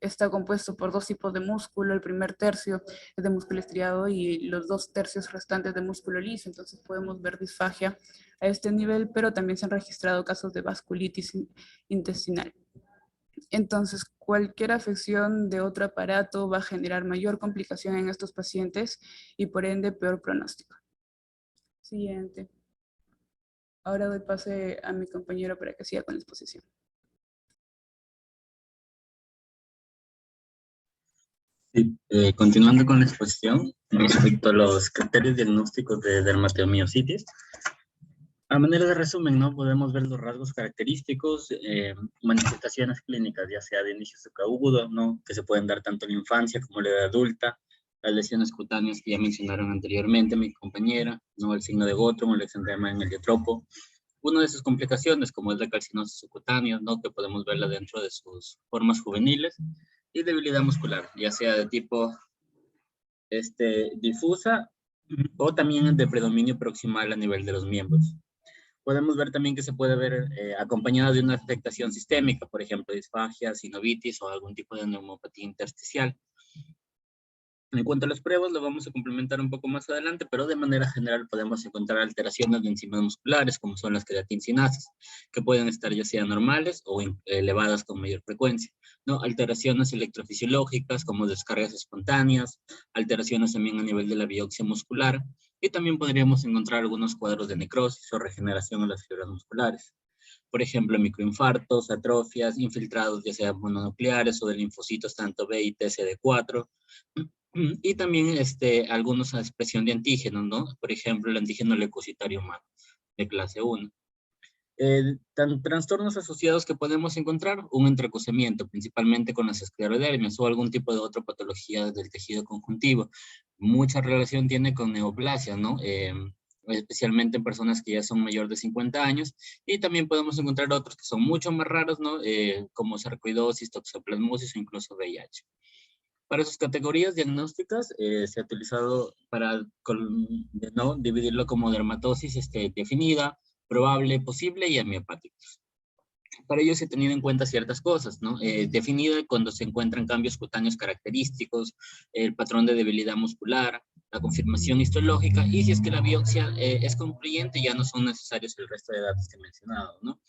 S5: está compuesto por dos tipos de músculo. El primer tercio es de músculo estriado y los 2 tercios restantes de músculo liso. Entonces podemos ver disfagia a este nivel, pero también se han registrado casos de vasculitis intestinal. Entonces, cualquier afección de otro aparato va a generar mayor complicación en estos pacientes y por ende peor pronóstico. Siguiente. Ahora doy pase a mi compañero para que siga con la exposición.
S6: Sí, continuando con la exposición, respecto a los criterios diagnósticos de dermatomiositis, a manera de resumen, ¿no? Podemos ver los rasgos característicos, manifestaciones clínicas, ya sea de inicio subagudo, ¿no? Que se pueden dar tanto en la infancia como en la edad adulta, las lesiones cutáneas que ya mencionaron anteriormente mi compañera, ¿no? El signo de Gottron o el exantema en el diotropo. Una de sus complicaciones, como es la calcinosis subcutánea, ¿no? Que podemos verla dentro de sus formas juveniles, y debilidad muscular, ya sea de tipo difusa o también de predominio proximal a nivel de los miembros. Podemos ver también que se puede ver acompañada de una afectación sistémica, por ejemplo, disfagia, sinovitis o algún tipo de neumopatía intersticial. En cuanto a las pruebas, lo vamos a complementar un poco más adelante, pero de manera general podemos encontrar alteraciones de enzimas musculares, como son las creatinsinasas, que pueden estar ya sea normales o elevadas con mayor frecuencia, ¿no? Alteraciones electrofisiológicas, como descargas espontáneas, alteraciones también a nivel de la biopsia muscular, y también podríamos encontrar algunos cuadros de necrosis o regeneración en las fibras musculares. Por ejemplo, microinfartos, atrofias, infiltrados ya sea mononucleares o de linfocitos tanto B y TCD4, y también algunos a expresión de antígenos, ¿no? Por ejemplo, el antígeno leucocitario humano de clase 1. Trastornos asociados que podemos encontrar, un entrecruzamiento, principalmente con las esclerodermias o algún tipo de otra patología del tejido conjuntivo. Mucha relación tiene con neoplasia, ¿no? Especialmente en personas que ya son mayor de 50 años, y también podemos encontrar otros que son mucho más raros, ¿no? Como sarcoidosis, toxoplasmosis o incluso VIH. Para sus categorías diagnósticas se ha utilizado para ¿no? dividirlo como dermatosis definida, probable, posible y amiopáticos. Para ello se han tenido en cuenta ciertas cosas, ¿no? Definida cuando se encuentran cambios cutáneos característicos, el patrón de debilidad muscular, la confirmación histológica, y si es que la biopsia es concluyente, ya no son necesarios el resto de datos que he mencionado, ¿no?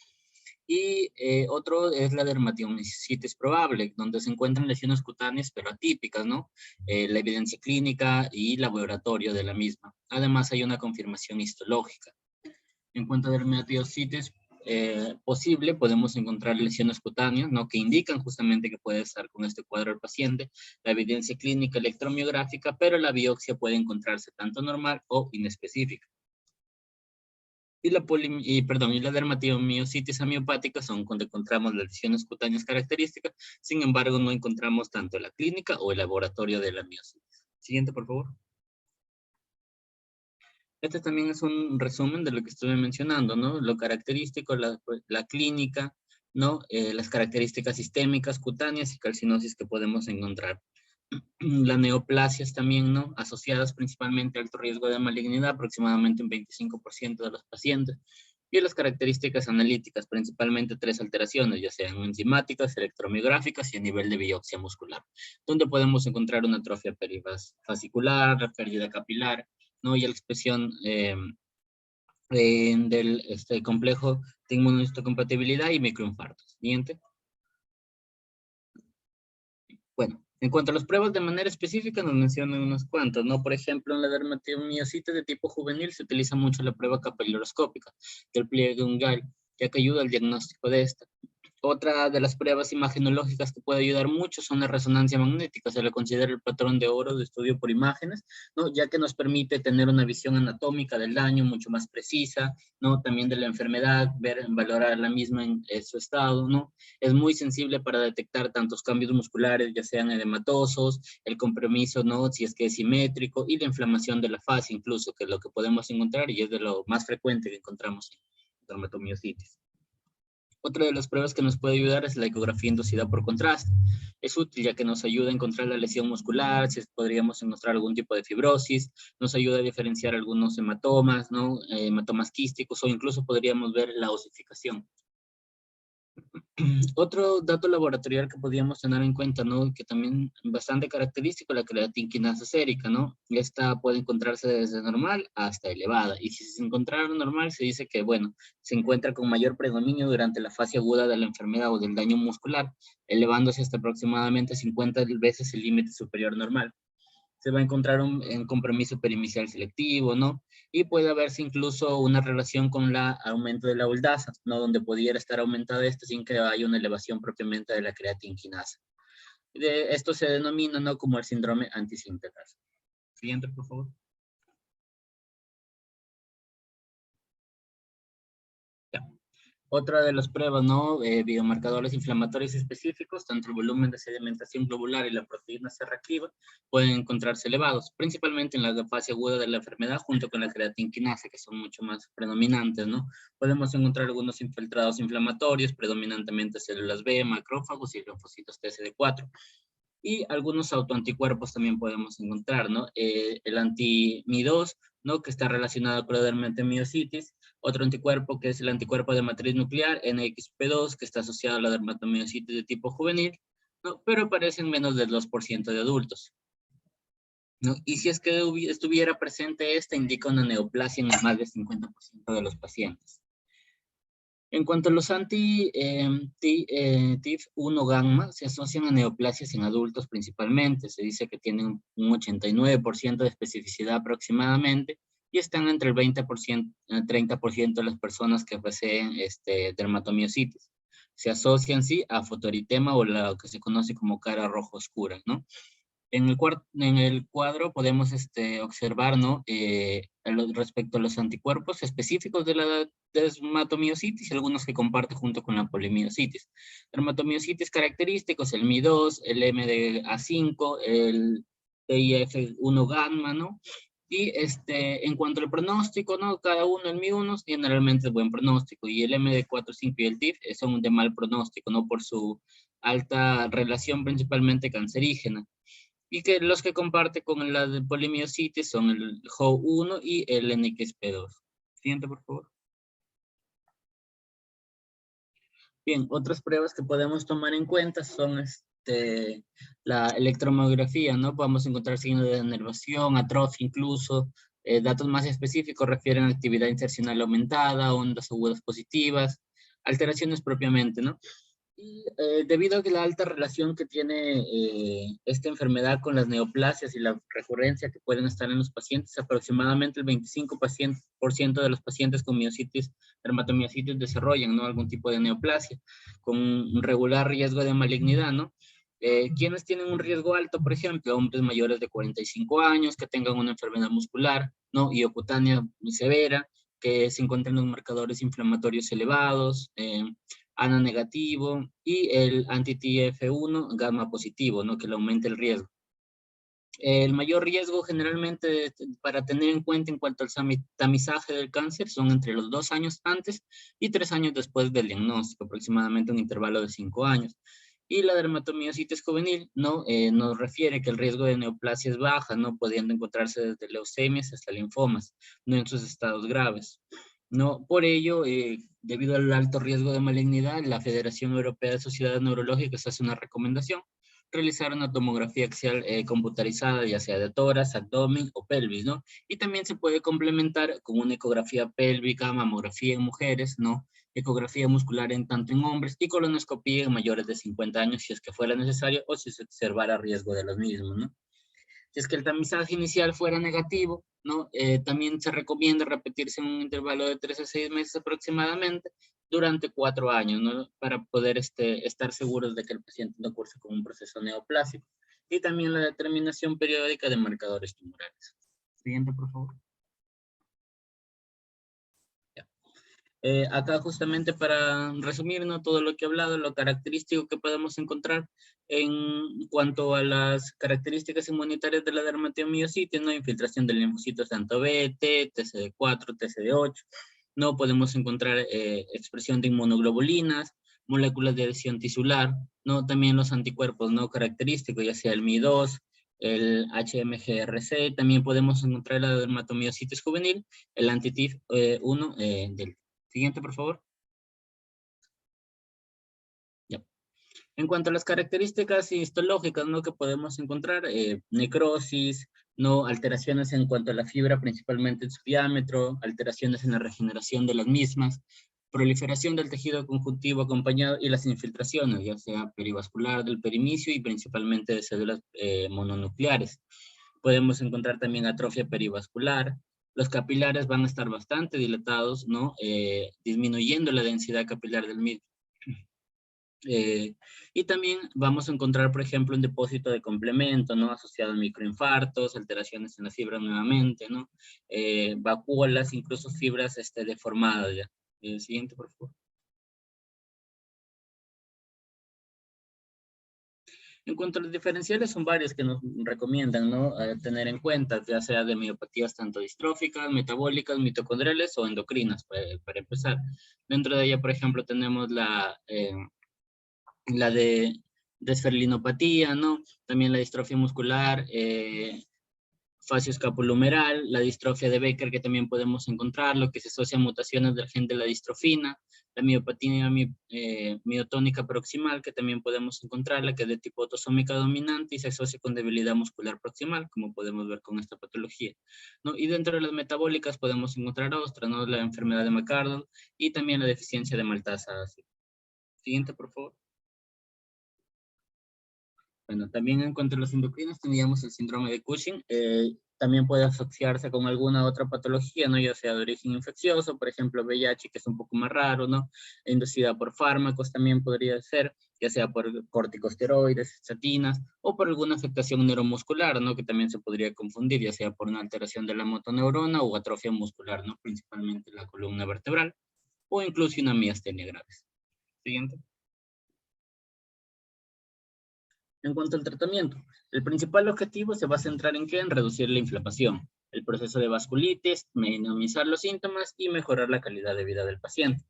S6: Y otro es la dermatomiositis probable, donde se encuentran lesiones cutáneas pero atípicas, ¿no? La evidencia clínica y laboratorio de la misma. Además hay una confirmación histológica. En cuanto a dermatomiositis posible, podemos encontrar lesiones cutáneas, ¿no? Que indican justamente que puede estar con este cuadro el paciente, la evidencia clínica electromiográfica, pero la biopsia puede encontrarse tanto normal o inespecífica. Y la dermatomiositis amiopática son cuando encontramos las lesiones cutáneas características, sin embargo no encontramos tanto la clínica o el laboratorio de la miositis. Siguiente, por favor. Este también es un resumen de lo que estuve mencionando, ¿no? Lo característico, la clínica, ¿no? Las características sistémicas, cutáneas y calcinosis que podemos encontrar. Las neoplasias también, ¿no? Asociadas principalmente a alto riesgo de malignidad, aproximadamente un 25% de los pacientes. Y las características analíticas, principalmente 3 alteraciones, ya sean enzimáticas, electromiográficas y a nivel de biopsia muscular, donde podemos encontrar una atrofia perifascicular, la pérdida capilar, ¿no? Y la expresión del complejo de inmunohistocompatibilidad y microinfartos. Siguiente. Bueno, en cuanto a las pruebas de manera específica, nos mencionan unas cuantas, ¿no? Por ejemplo, en la dermatomiositis de tipo juvenil se utiliza mucho la prueba capilaroscópica del pliegue unguial, ya que ayuda al diagnóstico de esta. Otra de las pruebas imagenológicas que puede ayudar mucho son la resonancia magnética. Se le considera el patrón de oro de estudio por imágenes, ¿no? Ya que nos permite tener una visión anatómica del daño mucho más precisa, ¿no? También de la enfermedad, valorar la misma en su estado, ¿no? Es muy sensible para detectar tantos cambios musculares, ya sean edematosos, el compromiso, ¿no? Si es que es simétrico, y la inflamación de la fase incluso, que es lo que podemos encontrar y es de lo más frecuente que encontramos en dermatomiositis. Otra de las pruebas que nos puede ayudar es la ecografía inducida por contraste. Es útil ya que nos ayuda a encontrar la lesión muscular, si podríamos encontrar algún tipo de fibrosis, nos ayuda a diferenciar algunos hematomas, ¿no? Hematomas quísticos, o incluso podríamos ver la osificación. Otro dato laboratorial que podríamos tener en cuenta, ¿no? Que también bastante característico, la creatinquinasa sérica, ¿no? Esta puede encontrarse desde normal hasta elevada. Y si se encontrara normal, se dice que, bueno, se encuentra con mayor predominio durante la fase aguda de la enfermedad o del daño muscular, elevándose hasta aproximadamente 50 veces el límite superior normal. Se va a encontrar un compromiso pericial selectivo, ¿no? Y puede haberse incluso una relación con el aumento de la uldasa, ¿no? Donde pudiera estar aumentada esto sin que haya una elevación propiamente de la creatinquinasa. Esto se denomina, ¿no? Como el síndrome antisintetasa. Siguiente, por favor. Ya. Otra de las pruebas, ¿no? Biomarcadores inflamatorios específicos, tanto el volumen de sedimentación globular y la proteína C reactiva pueden encontrarse elevados, principalmente en la fase aguda de la enfermedad, junto con la creatinquinasa, que son mucho más predominantes, ¿no? Podemos encontrar algunos infiltrados inflamatorios, predominantemente células B, macrófagos y linfocitos TCD4. Y algunos autoanticuerpos también podemos encontrar, ¿no? El anti-Mi2, ¿no? Que está relacionado con la dermatomiositis. Otro anticuerpo que es el anticuerpo de matriz nuclear, NXP2, que está asociado a la dermatomiositis de tipo juvenil, ¿no? Pero aparece en menos del 2% de adultos, ¿no? Y si es que estuviera presente esta, indica una neoplasia en más del 50% de los pacientes. En cuanto a los anti-TIF1 gamma, se asocian a neoplasias en adultos principalmente. Se dice que tienen un 89% de especificidad aproximadamente y están entre el 20% y el 30% de las personas que poseen dermatomiositis. Se asocian, sí, a fotoeritema o lo que se conoce como cara roja oscura, ¿no? En el cuadro podemos observar, ¿no? Respecto a los anticuerpos específicos de la dermatomiositis y algunos que comparte junto con la polimiositis. Dermatomiositis característicos, el Mi2, el MDA5, el TIF1 gamma, ¿no? Y en cuanto al pronóstico, ¿no? Cada uno, el Mi1 generalmente es buen pronóstico y el MD4/5 y el TIF son de mal pronóstico, ¿no? Por su alta relación principalmente cancerígena. Y que los que comparte con la de polimiositis son el HO1 y el NXP2. Siguiente, por favor. Bien, otras pruebas que podemos tomar en cuenta son la electromiografía, ¿no? Podemos encontrar signos de denervación, atrofia incluso. Datos más específicos refieren a actividad insercional aumentada, ondas agudas positivas, alteraciones propiamente, ¿no? Y debido a que la alta relación que tiene esta enfermedad con las neoplasias y la recurrencia que pueden estar en los pacientes, aproximadamente el 25% de los pacientes con dermatomiositis desarrollan, ¿no? Algún tipo de neoplasia con un regular riesgo de malignidad, ¿no? ¿Quiénes tienen un riesgo alto? Por ejemplo, hombres mayores de 45 años que tengan una enfermedad muscular, ¿no? Iocutánea muy severa, que se encuentren los marcadores inflamatorios elevados, ANA negativo y el anti-TF1 gamma positivo, ¿no? Que le aumente el riesgo. El mayor riesgo generalmente para tener en cuenta en cuanto al tamizaje del cáncer son entre los 2 años antes y 3 años después del diagnóstico, aproximadamente un intervalo de 5 años. Y la dermatomiositis juvenil, ¿no? Nos refiere que el riesgo de neoplasia es baja, ¿no? Pudiendo encontrarse desde leucemias hasta linfomas, no en sus estados graves. ¿No? Por ello, debido al alto riesgo de malignidad, la Federación Europea de Sociedades Neurológicas hace una recomendación: realizar una tomografía axial computarizada, ya sea de tórax, abdomen o pelvis, ¿no? Y también se puede complementar con una ecografía pélvica, mamografía en mujeres, ¿no? Ecografía muscular en tanto en hombres y colonoscopía en mayores de 50 años si es que fuera necesario o si se observara riesgo de los mismos, ¿no? Si es que el tamizaje inicial fuera negativo, ¿no? También se recomienda repetirse en un intervalo de 3 a 6 meses aproximadamente durante 4 años, ¿no? Para poder estar seguros de que el paciente no curse con un proceso neoplásico. Y también la determinación periódica de marcadores tumorales. Siguiente, por favor. Acá justamente para resumir, ¿no? Todo lo que he hablado, lo característico que podemos encontrar en cuanto a las características inmunitarias de la dermatomiositis, ¿no? Infiltración de linfocitos tanto B, T, TCD4, TCD8, ¿no? Podemos encontrar expresión de inmunoglobulinas, moléculas de adhesión tisular, ¿no? También los anticuerpos no característicos, ya sea el Mi2, el HMGRC, también podemos encontrar la dermatomiositis juvenil, el anti-TIF1 del siguiente, por favor. Ya. En cuanto a las características histológicas, ¿no? Que podemos encontrar, necrosis, ¿no? Alteraciones en cuanto a la fibra, principalmente en su diámetro, alteraciones en la regeneración de las mismas, proliferación del tejido conjuntivo acompañado y las infiltraciones, ya sea perivascular del perimicio y principalmente de células mononucleares. Podemos encontrar también atrofia perivascular. Los capilares van a estar bastante dilatados, ¿no? Disminuyendo la densidad capilar del mismo. Y también vamos a encontrar, por ejemplo, un depósito de complemento, ¿no? Asociado a microinfartos, alteraciones en la fibra nuevamente, ¿no? Vacuolas, incluso fibras deformadas, ¿ya? Siguiente, por favor. En cuanto a los diferenciales, son varios que nos recomiendan, ¿no? Tener en cuenta, ya sea de miopatías tanto distróficas, metabólicas, mitocondriales o endocrinas, para empezar. Dentro de ella, por ejemplo, tenemos la de desferlinopatía, ¿no? También la distrofia muscular, facioscapulohumeral, la distrofia de Becker, que también podemos encontrar, lo que se asocia a mutaciones del gen de la distrofina, la miopatía miotónica proximal, que también podemos encontrar, la que es de tipo autosómica dominante y se asocia con debilidad muscular proximal, como podemos ver con esta patología, ¿no? Y dentro de las metabólicas podemos encontrar otras, ¿no? La enfermedad de McArdle y también la deficiencia de maltasa ácida. Siguiente, por favor. Bueno, también en cuanto a los endocrinos teníamos el síndrome de Cushing. También puede asociarse con alguna otra patología, ¿no? Ya sea de origen infeccioso, por ejemplo, VIH, que es un poco más raro, ¿no? Inducida por fármacos también podría ser, ya sea por corticosteroides, estatinas, o por alguna afectación neuromuscular, ¿no? Que también se podría confundir, ya sea por una alteración de la motoneurona o atrofia muscular, ¿no? Principalmente la columna vertebral, o incluso una miastenia graves. Siguiente. En cuanto al tratamiento, el principal objetivo se va a centrar en ¿qué? En reducir la inflamación, el proceso de vasculitis, minimizar los síntomas y mejorar la calidad de vida del paciente.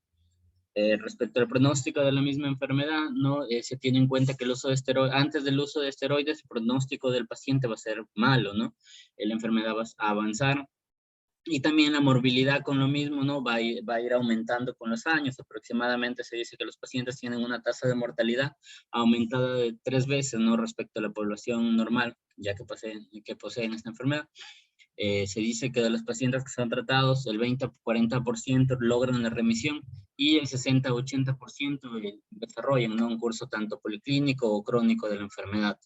S6: Respecto al pronóstico de la misma enfermedad, ¿no? Se tiene en cuenta que el uso de antes del uso de esteroides, el pronóstico del paciente va a ser malo, ¿no? La enfermedad va a avanzar. Y también la morbilidad con lo mismo, ¿no? Va a ir aumentando con los años. Aproximadamente se dice que los pacientes tienen una tasa de mortalidad aumentada de 3 veces, ¿no? Respecto a la población normal, ya que poseen esta enfermedad. Se dice que de los pacientes que son tratados, el 20-40% logran la remisión y el 60-80% desarrollan, ¿no? Un curso tanto policlínico o crónico de la enfermedad.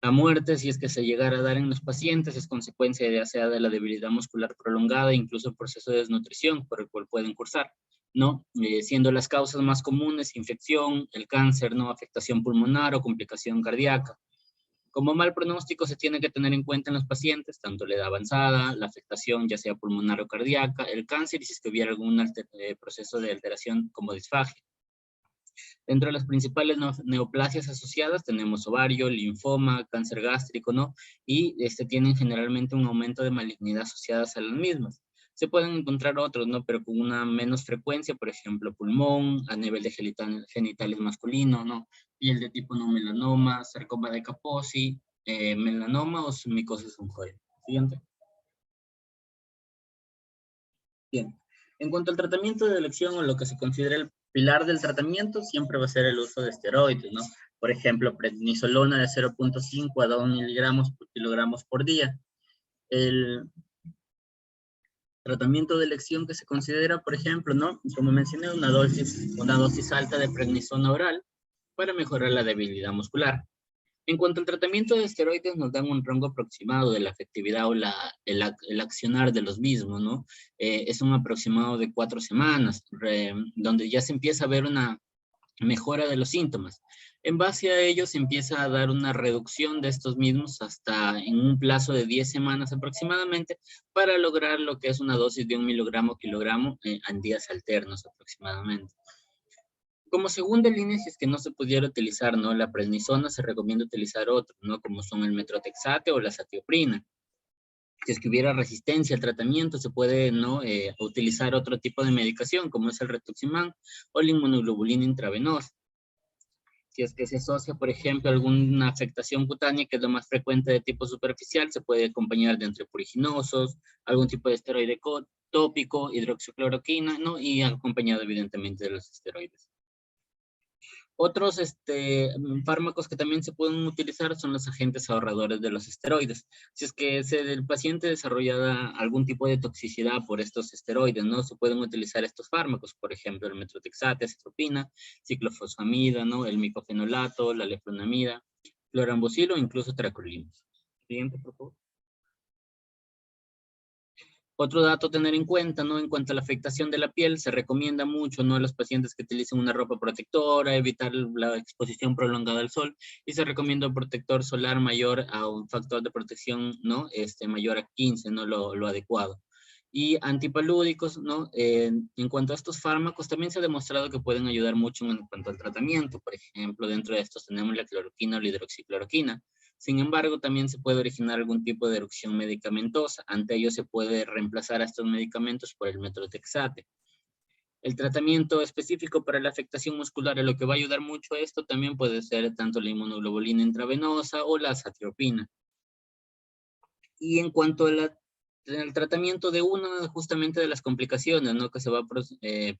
S6: La muerte, si es que se llegara a dar en los pacientes, es consecuencia ya sea de la debilidad muscular prolongada, incluso el proceso de desnutrición por el cual pueden cursar, ¿no? Siendo las causas más comunes infección, el cáncer, ¿no? Afectación pulmonar o complicación cardíaca. Como mal pronóstico se tiene que tener en cuenta en los pacientes, tanto la edad avanzada, la afectación ya sea pulmonar o cardíaca, el cáncer y si es que hubiera algún proceso de alteración como disfagia. Dentro de las principales neoplasias asociadas tenemos ovario, linfoma, cáncer gástrico, ¿no? Y tienen generalmente un aumento de malignidad asociadas a las mismas. Se pueden encontrar otros, ¿no? Pero con una menos frecuencia, por ejemplo, pulmón, a nivel de genitales masculino, ¿no? piel de tipo no melanoma, sarcoma de Kaposi, melanoma o micosis fungoide. Siguiente. Bien. En cuanto al tratamiento de elección o lo que se considera el pilar del tratamiento, siempre va a ser el uso de esteroides, ¿no? Por ejemplo, prednisolona de 0.5 a 2 miligramos por kilogramos por día. El tratamiento de elección que se considera, por ejemplo, ¿no? Como mencioné, una dosis alta de prednisona oral para mejorar la debilidad muscular. En cuanto al tratamiento de esteroides, nos dan un rango aproximado de la efectividad o el accionar de los mismos, ¿no? Es un aproximado de 4 semanas, donde ya se empieza a ver una mejora de los síntomas. En base a ello, se empieza a dar una reducción de estos mismos hasta en un plazo de 10 semanas aproximadamente para lograr lo que es una dosis de 1 miligramo kilogramo en días alternos aproximadamente. Como segunda línea, si es que no se pudiera utilizar, ¿no?, la prednisona, se recomienda utilizar otro, ¿no?, como son el metrotexate o la satioprina. Si es que hubiera resistencia al tratamiento, se puede, ¿no?, utilizar otro tipo de medicación, como es el rituximab o la inmunoglobulina intravenosa. Si es que se asocia, por ejemplo, alguna afectación cutánea, que es lo más frecuente de tipo superficial, se puede acompañar de antipuriginosos, algún tipo de esteroide tópico, hidroxicloroquina, ¿no?, y acompañado evidentemente de los esteroides. Otros fármacos que también se pueden utilizar son los agentes ahorradores de los esteroides. Si es que el paciente desarrolla algún tipo de toxicidad por estos esteroides, ¿no?, se pueden utilizar estos fármacos, por ejemplo, el metrotexate, acetropina, ciclofosfamida, ¿no?, el micofenolato, la leflunomida, clorambucil o incluso teracolimos. Siguiente, por favor. Otro dato a tener en cuenta, ¿no?, en cuanto a la afectación de la piel, se recomienda mucho, ¿no?, a los pacientes que utilicen una ropa protectora, evitar la exposición prolongada al sol, y se recomienda un protector solar mayor a un factor de protección, ¿no?, mayor a 15, ¿no?, lo adecuado. Y antipalúdicos, ¿no?, en cuanto a estos fármacos, también se ha demostrado que pueden ayudar mucho en cuanto al tratamiento. Por ejemplo, dentro de estos tenemos la cloroquina o la hidroxicloroquina. Sin embargo, también se puede originar algún tipo de erupción medicamentosa. Ante ello se puede reemplazar a estos medicamentos por el metrotexate. El tratamiento específico para la afectación muscular, lo que va a ayudar mucho a esto, también puede ser tanto la inmunoglobulina intravenosa o la satropina. Y en cuanto al tratamiento de una justamente de las complicaciones, ¿no?, que se va a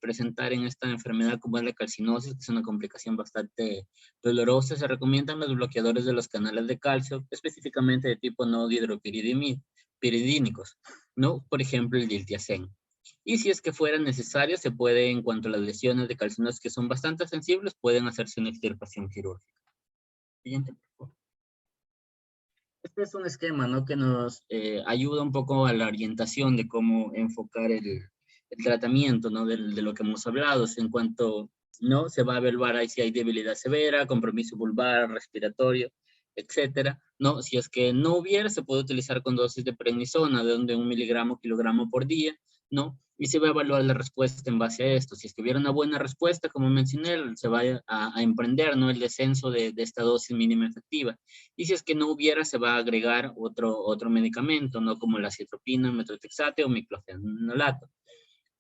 S6: presentar en esta enfermedad, como es la calcinosis, que es una complicación bastante dolorosa, se recomiendan los bloqueadores de los canales de calcio, específicamente de tipo no dihidropiridínicos, ¿no?, por ejemplo el diltiazem. Y si es que fuera necesario, se puede, en cuanto a las lesiones de calcinosis que son bastante sensibles, pueden hacerse una extirpación quirúrgica. Siguiente, por favor. Este es un esquema, ¿no?, que nos ayuda un poco a la orientación de cómo enfocar el tratamiento, ¿no?, de lo que hemos hablado. En cuanto, ¿no?, se va a evaluar ahí si hay debilidad severa, compromiso vulvar, respiratorio, etcétera, ¿no? Si es que no hubiera, se puede utilizar con dosis de prednisona de 1 miligramo kilogramo por día, ¿no? Y se va a evaluar la respuesta en base a esto. Si es que hubiera una buena respuesta, como mencioné, se va a emprender, ¿no?, el descenso de esta dosis mínima efectiva. Y si es que no hubiera, se va a agregar otro medicamento, ¿no?, como la acetropina, metrotexate o miclofenolato.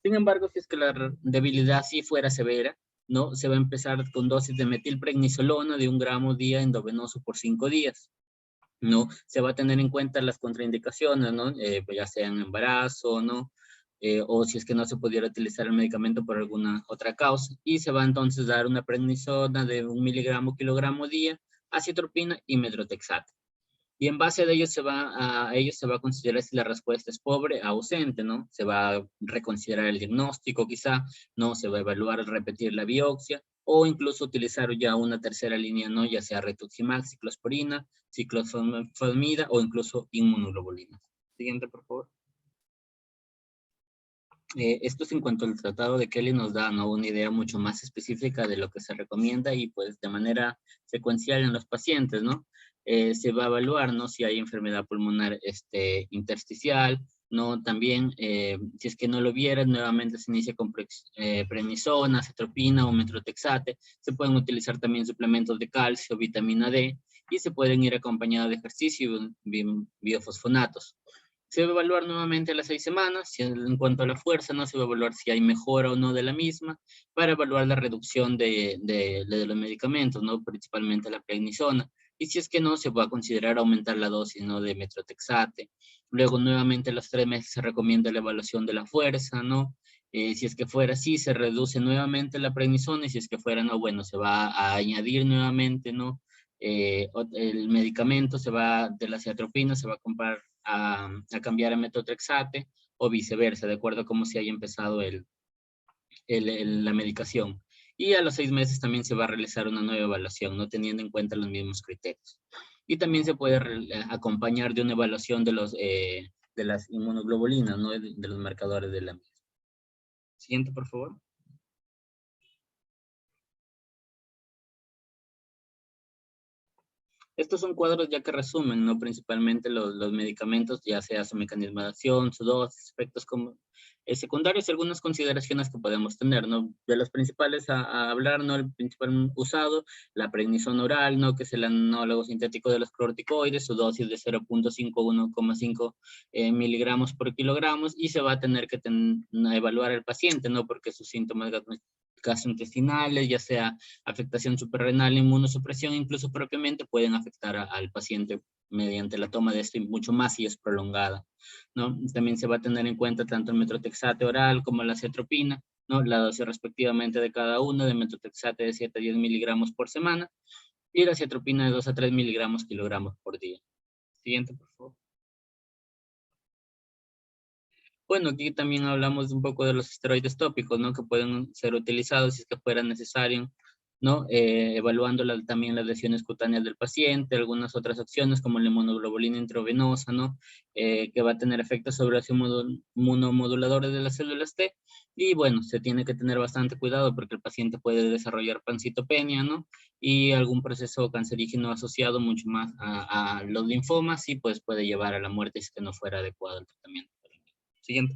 S6: Sin embargo, si es que la debilidad sí fuera severa, ¿no?, se va a empezar con dosis de metilprednisolona de 1 gramo día endovenoso por 5 días. ¿No? Se va a tener en cuenta las contraindicaciones, ¿no?, ya sea en embarazo, ¿no?, o si es que no se pudiera utilizar el medicamento por alguna otra causa. Y se va entonces a dar una prednisona de 1 miligramo kilogramo día, acetropina y metrotexate. Y en base a ello se va a considerar si la respuesta es pobre, ausente, ¿no? Se va a reconsiderar el diagnóstico quizá, ¿no? Se va a evaluar repetir la biopsia o incluso utilizar ya una tercera línea, ¿no?, ya sea rituximab, ciclosporina, ciclofosfamida o incluso inmunoglobulina. Siguiente, por favor. Esto es en cuanto al tratado de Kelly nos da, ¿no?, una idea mucho más específica de lo que se recomienda y pues de manera secuencial en los pacientes, ¿no? Se va a evaluar, ¿no?, si hay enfermedad pulmonar intersticial, ¿no? También, si es que no lo hubiera, nuevamente se inicia con prednisona, acetropina o metrotexate. Se pueden utilizar también suplementos de calcio, vitamina D, y se pueden ir acompañados de ejercicio y biofosfonatos. Se va a evaluar nuevamente a las 6 semanas. En cuanto a la fuerza, ¿no? Se va a evaluar si hay mejora o no de la misma, para evaluar la reducción de los medicamentos, ¿no? Principalmente la prednisona. Y si es que no, se va a considerar aumentar la dosis, ¿no? De metotrexate. Luego, nuevamente, a los 3 meses se recomienda la evaluación de la fuerza, ¿no? Si es que fuera así, se reduce nuevamente la prednisona, y si es que fuera no, bueno, se va a añadir nuevamente, ¿no? El medicamento de la ciatropina se va a comprar a cambiar a metotrexate, o viceversa, de acuerdo a cómo se haya empezado la medicación. Y a los 6 meses también se va a realizar una nueva evaluación, no teniendo en cuenta los mismos criterios. Y también se puede acompañar de una evaluación de las inmunoglobulinas, ¿no? De los marcadores de la misma. Siguiente, por favor. Estos son cuadros ya que resumen, ¿no? Principalmente los medicamentos, ya sea su mecanismo de acción, su dosis, efectos secundarios y algunas consideraciones que podemos tener, ¿no? De los principales a hablar, ¿no? El principal usado, la prednisona oral, ¿no? Que es el análogo sintético de los corticoides, su dosis de 0.51,5 miligramos por kilogramos, y se va a tener que evaluar al paciente, ¿no? Porque sus síntomas gastrointestinales, ya sea afectación suprarrenal, inmunosupresión, incluso propiamente pueden afectar al paciente mediante la toma de esto, y mucho más si es prolongada, ¿no? También se va a tener en cuenta tanto el metotrexate oral como la cetropina, ¿no? La dosis respectivamente de cada uno, de metotrexate de 7 a 10 miligramos por semana, y la cetropina de 2 a 3 miligramos kilogramos por día. Siguiente, por favor. Bueno, aquí también hablamos un poco de los esteroides tópicos, ¿no? Que pueden ser utilizados si es que fuera necesario, ¿no? Evaluando también las lesiones cutáneas del paciente, algunas otras opciones como la inmunoglobulina intravenosa, ¿no? Que va a tener efectos sobre los inmunomoduladores de las células T. Y bueno, se tiene que tener bastante cuidado porque el paciente puede desarrollar pancitopenia, ¿no? Y algún proceso cancerígeno asociado mucho más a los linfomas, y pues puede llevar a la muerte si es que no fuera adecuado el tratamiento. Siguiente.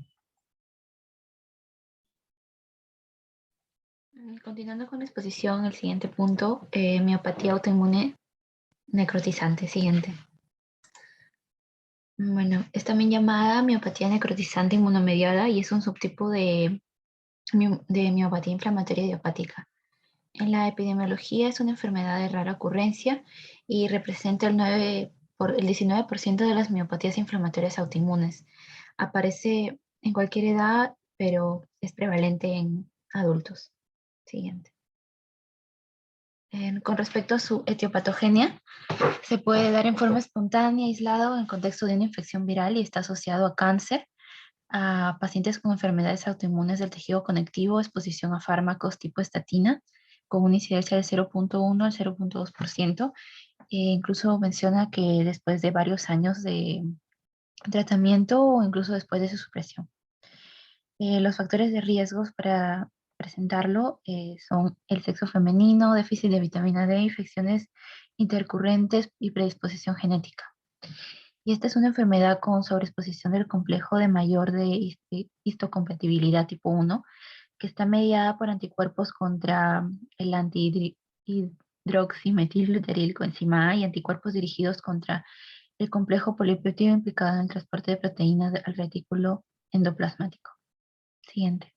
S7: Continuando con la exposición, el siguiente punto, miopatía autoinmune necrotizante. Siguiente. Bueno, es también llamada miopatía necrotizante inmunomediada y es un subtipo de miopatía inflamatoria idiopática. En la epidemiología es una enfermedad de rara ocurrencia y representa el 19% de las miopatías inflamatorias autoinmunes. Aparece en cualquier edad, pero es prevalente en adultos. Siguiente. Con respecto a su etiopatogenia, se puede dar en forma espontánea, aislada o en contexto de una infección viral, y está asociado a cáncer, a pacientes con enfermedades autoinmunes del tejido conectivo, exposición a fármacos tipo estatina, con una incidencia del 0.1 al 0.2%. Incluso menciona que después de varios años de tratamiento o incluso después de su supresión. Los factores de riesgos para presentarlo son el sexo femenino, déficit de vitamina D, infecciones intercurrentes y predisposición genética. Y esta es una enfermedad con sobreexposición del complejo de mayor de histocompatibilidad tipo 1, que está mediada por anticuerpos contra el antihidroximetilgluterilcoenzima A y anticuerpos dirigidos contra el complejo polipéptido implicado en el transporte de proteínas al retículo endoplasmático. Siguiente.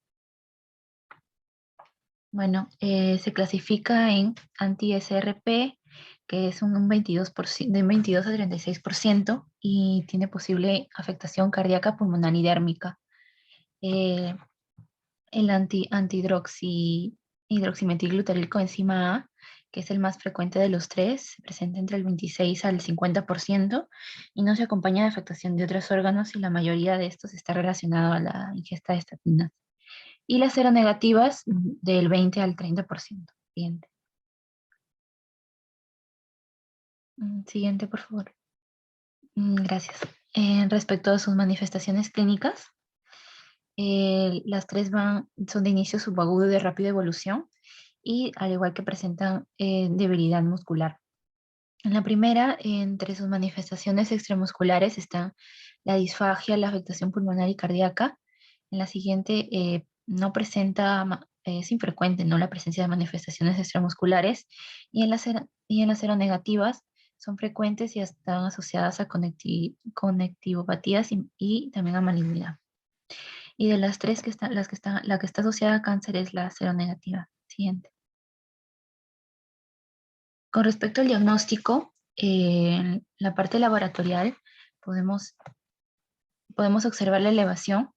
S7: Bueno, se clasifica en anti-SRP, que es un 22%, de 22 a 36%, y tiene posible afectación cardíaca, pulmonar y dérmica. El antihidroximetilgluterilcoenzima A, que es el más frecuente de los tres, se presenta entre el 26 al 50% y no se acompaña de afectación de otros órganos, y la mayoría de estos está relacionado a la ingesta de estatinas. Y las seronegativas del 20 al 30%. Siguiente. Siguiente, por favor. Gracias. Respecto a sus manifestaciones clínicas, las tres son de inicio subagudo y de rápida evolución, y al igual que presentan debilidad muscular. En la primera, entre sus manifestaciones extramusculares están la disfagia, la afectación pulmonar y cardíaca. En la siguiente no presenta, es infrecuente, ¿no?, la presencia de manifestaciones extramusculares, y en las seronegativas son frecuentes y están asociadas a conectivopatías y también a malignidad. Y de las tres, la que está asociada a cáncer es la seronegativa. Siguiente. Con respecto al diagnóstico, en la parte laboratorial podemos observar la elevación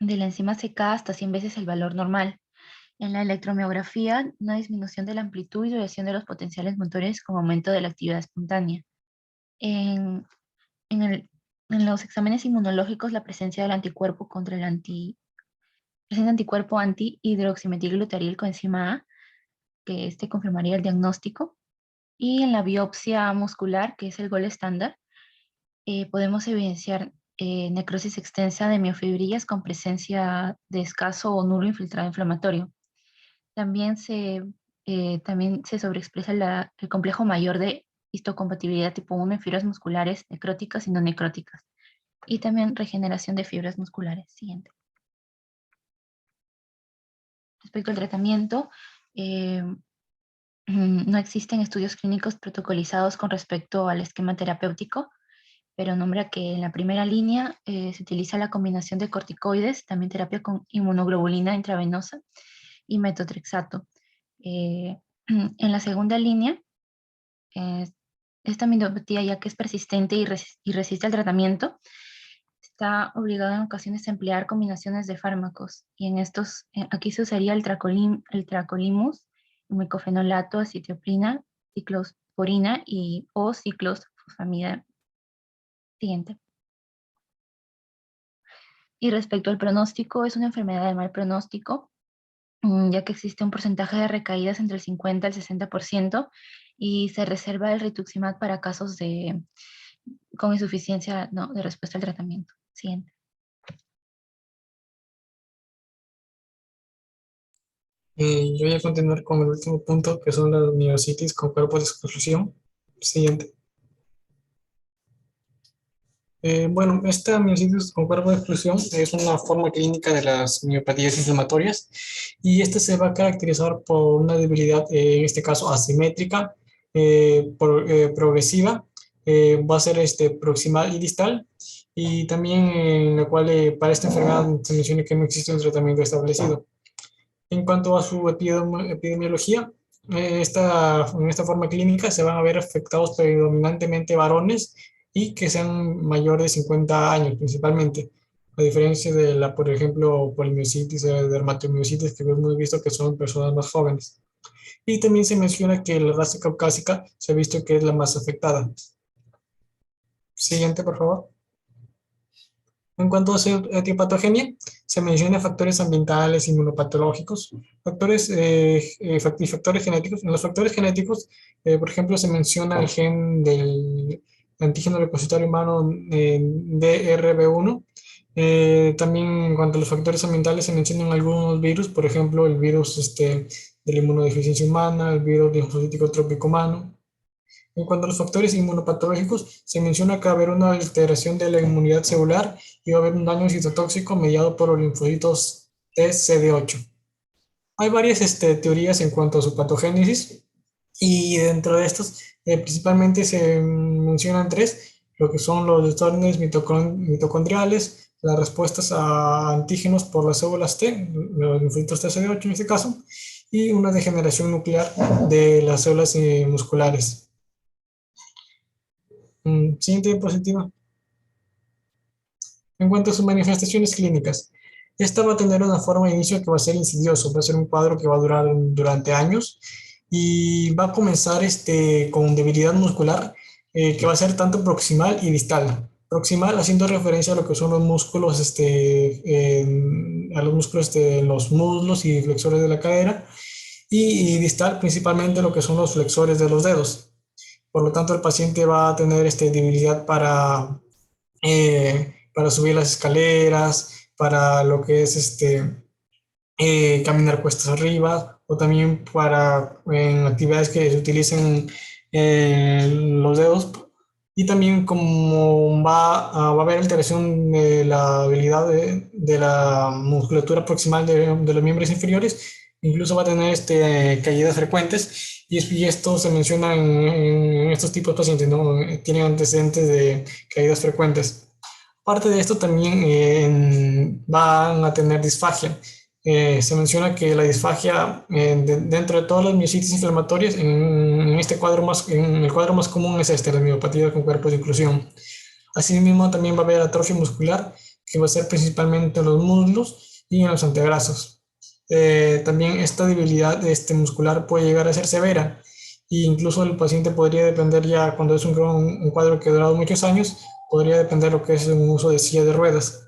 S7: de la enzima CK hasta 100 veces el valor normal. En la electromiografía, una disminución de la amplitud y duración de los potenciales motores con aumento de la actividad espontánea. En los exámenes inmunológicos, la presencia del anticuerpo contra el anticuerpo anti-hidroximetilglutaril coenzima A, que este confirmaría el diagnóstico. Y en la biopsia muscular, que es el gol estándar, podemos evidenciar necrosis extensa de miofibrillas con presencia de escaso o nulo infiltrado inflamatorio. También se sobreexpresa el complejo mayor de histocompatibilidad tipo 1 en fibras musculares necróticas y no necróticas. Y también regeneración de fibras musculares. Siguiente. Respecto al tratamiento, no existen estudios clínicos protocolizados con respecto al esquema terapéutico, pero nombra que en la primera línea se utiliza la combinación de corticoides, también terapia con inmunoglobulina intravenosa y metotrexato. En la segunda línea, esta miopatía, ya que es persistente y resiste al tratamiento, está obligado en ocasiones a emplear combinaciones de fármacos. Y en estos, aquí se usaría el tracolimus, micofenolato, acetioprina, ciclosporina o ciclofosfamida. Siguiente. Y respecto al pronóstico, es una enfermedad de mal pronóstico, ya que existe un porcentaje de recaídas entre el 50 al 60% y se reserva el rituximab para casos con insuficiencia de respuesta al tratamiento. Siguiente.
S3: Yo voy a continuar con el último punto, que son las miositis con cuerpos de exclusión. Siguiente. Bueno, esta miositis con cuerpo de exclusión es una forma clínica de las miopatías inflamatorias y esta se va a caracterizar por una debilidad, en este caso asimétrica, progresiva, va a ser proximal y distal, y también en la cual para esta enfermedad se menciona que no existe un tratamiento establecido. En cuanto a su epidemiología, en esta forma clínica se van a ver afectados predominantemente varones y que sean mayores de 50 años principalmente, a diferencia de por ejemplo, polimiositis o dermatomiositis que hemos visto que son personas más jóvenes. Y también se menciona que la raza caucásica se ha visto que es la más afectada. Siguiente, por favor. En cuanto a su etiopatogenia, se mencionan factores ambientales, inmunopatológicos, factores genéticos. En los factores genéticos, por ejemplo, se menciona el gen del antígeno leucocitario humano DRB1. También en cuanto a los factores ambientales, se mencionan algunos virus, por ejemplo, el virus de la inmunodeficiencia humana, el virus linfocítico trópico humano. En cuanto a los factores inmunopatológicos, se menciona que va a haber una alteración de la inmunidad celular y va a haber un daño citotóxico mediado por los linfocitos TCD8. Hay varias teorías en cuanto a su patogénesis y dentro de estas principalmente se mencionan tres, lo que son los desórdenes mitocondriales, las respuestas a antígenos por las células T, los linfocitos TCD8 en este caso, y una degeneración nuclear de las células musculares. Siguiente diapositiva. En cuanto a sus manifestaciones clínicas, esta va a tener una forma de inicio que va a ser insidioso, va a ser un cuadro que va a durar durante años y va a comenzar con debilidad muscular que va a ser tanto proximal y distal. Proximal haciendo referencia a lo que son los músculos, a los músculos de los muslos y flexores de la cadera, y distal principalmente lo que son los flexores de los dedos. Por lo tanto, el paciente va a tener debilidad para subir las escaleras, para lo que es caminar cuestas arriba, o también en actividades que se utilicen los dedos. Y también como va a haber alteración de la habilidad de la musculatura proximal de los miembros inferiores, incluso va a tener caídas frecuentes y esto se menciona en estos tipos de pacientes, ¿no? Tienen antecedentes de caídas frecuentes. Aparte de esto, también van a tener disfagia. Se menciona que la disfagia, dentro de todas las miositis inflamatorias, en el cuadro más común es la miopatía con cuerpos de inclusión. Asimismo, también va a haber atrofia muscular, que va a ser principalmente en los muslos y en los antebrazos. También esta debilidad muscular puede llegar a ser severa e incluso el paciente podría depender ya cuando es un cuadro que ha durado muchos años, podría depender lo que es un uso de silla de ruedas.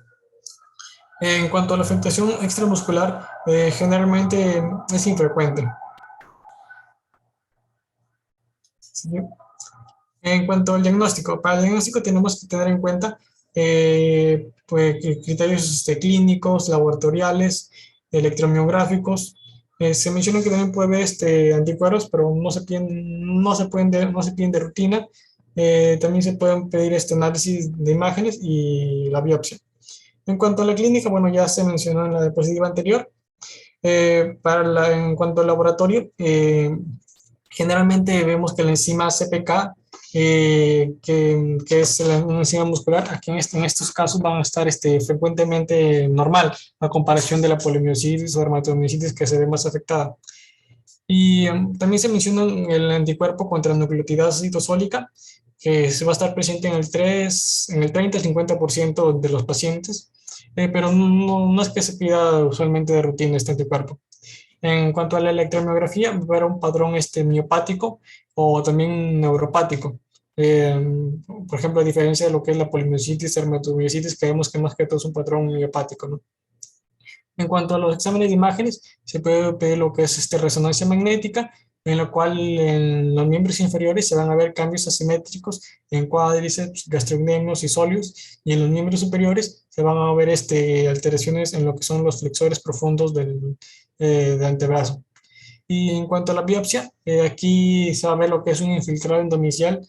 S3: En cuanto a la afectación extramuscular, generalmente es infrecuente. ¿Sí? En cuanto al diagnóstico, para el diagnóstico tenemos que tener en cuenta pues, criterios clínicos, laboratoriales, electromiográficos. Se menciona que también puede haber anticuerpos, pero no se piden de rutina. También se pueden pedir análisis de imágenes y la biopsia. En cuanto a la clínica, bueno, ya se mencionó en la diapositiva anterior. En cuanto al laboratorio, generalmente vemos que la enzima CPK, que es una enzima muscular, aquí en estos casos van a estar frecuentemente normal, a comparación de la polimiositis o dermatomiositis que se ve más afectada. Y también se menciona el anticuerpo contra nucleotidasa citosólica, que se va a estar presente en el 30-50% de los pacientes, pero no es que se pida usualmente de rutina este anticuerpo. En cuanto a la electromiografía, va a haber un patrón miopático o también neuropático. Eh, por ejemplo, a diferencia de lo que es la polimiositis, dermatomiositis, que vemos que más que todo es un patrón miopático, ¿no? En cuanto a los exámenes de imágenes, se puede pedir lo que es resonancia magnética, en lo cual en los miembros inferiores se van a ver cambios asimétricos en cuádriceps, gastrocnemios y sóleos, y en los miembros superiores se van a ver alteraciones en lo que son los flexores profundos del antebrazo. Y en cuanto a la biopsia, aquí se va a ver lo que es un infiltrado endomicial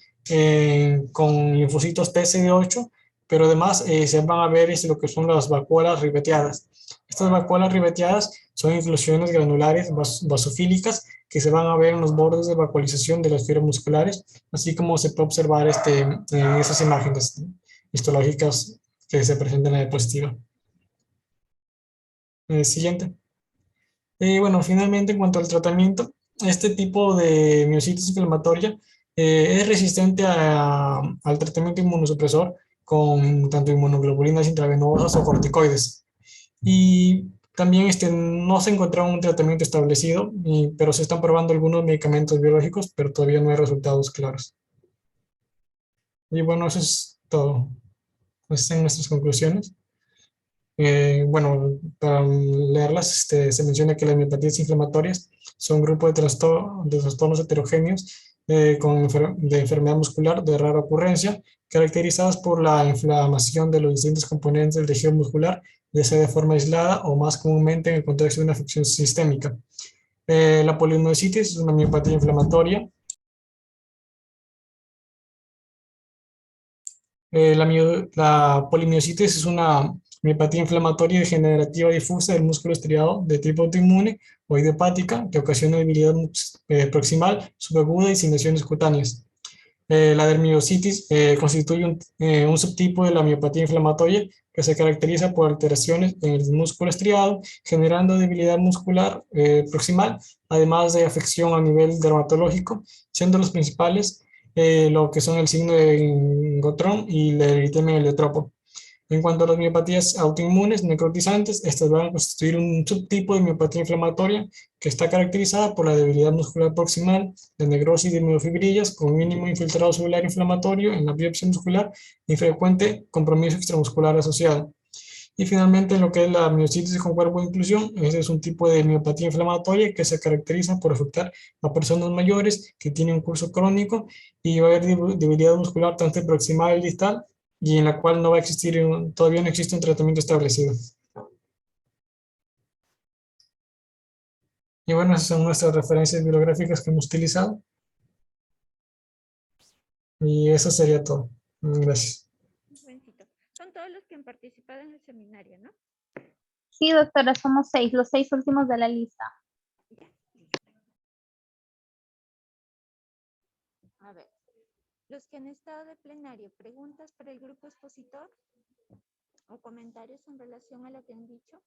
S3: con linfocitos TCD8, pero además se van a ver lo que son las vacuolas ribeteadas. Estas vacuolas ribeteadas son inclusiones granulares basofílicas que se van a ver en los bordes de vacuolización de las fibras musculares, así como se puede observar en esas imágenes histológicas que se presentan en la diapositiva. Siguiente. Y bueno, finalmente, en cuanto al tratamiento, este tipo de miositis inflamatoria es resistente al tratamiento inmunosupresor con tanto inmunoglobulinas intravenosas o corticoides. Y también no se encontró un tratamiento establecido, pero se están probando algunos medicamentos biológicos, pero todavía no hay resultados claros. Y bueno, eso es todo. Esas son nuestras conclusiones. Bueno, para leerlas, se menciona que las miopatías inflamatorias son un grupo de trastornos heterogéneos de enfermedad muscular de rara ocurrencia, caracterizadas por la inflamación de los distintos componentes del tejido muscular, ya sea de forma aislada o más comúnmente en el contexto de una afección sistémica. La polimiositis es una miopatía inflamatoria. La polimiositis es una miopatía inflamatoria degenerativa difusa del músculo estriado de tipo autoinmune o idiopática que ocasiona debilidad proximal, subaguda y sin lesiones cutáneas. La dermiositis constituye un subtipo de la miopatía inflamatoria que se caracteriza por alteraciones en el músculo estriado, generando debilidad muscular proximal, además de afección a nivel dermatológico, siendo los principales lo que son el signo de Gottron y la eritemia heliotropo. En cuanto a las miopatías autoinmunes necrotizantes, estas van a constituir un subtipo de miopatía inflamatoria que está caracterizada por la debilidad muscular proximal, de necrosis de miofibrillas con mínimo infiltrado celular inflamatorio en la biopsia muscular y frecuente compromiso extramuscular asociado. Y finalmente, lo que es la miositis con cuerpo de inclusión, ese es un tipo de miopatía inflamatoria que se caracteriza por afectar a personas mayores que tienen un curso crónico y va a haber debilidad muscular tanto proximal y distal, y en la cual no va a existir, todavía no existe un tratamiento establecido. Y bueno, esas son nuestras referencias bibliográficas que hemos utilizado. Y eso sería todo. Gracias.
S1: Buencito. Son todos los que han participado en el seminario, ¿no?
S2: Sí, doctora, somos 6, los 6 últimos de la lista.
S1: Los que han estado de plenario, ¿preguntas para el grupo expositor o comentarios en relación a lo que han dicho?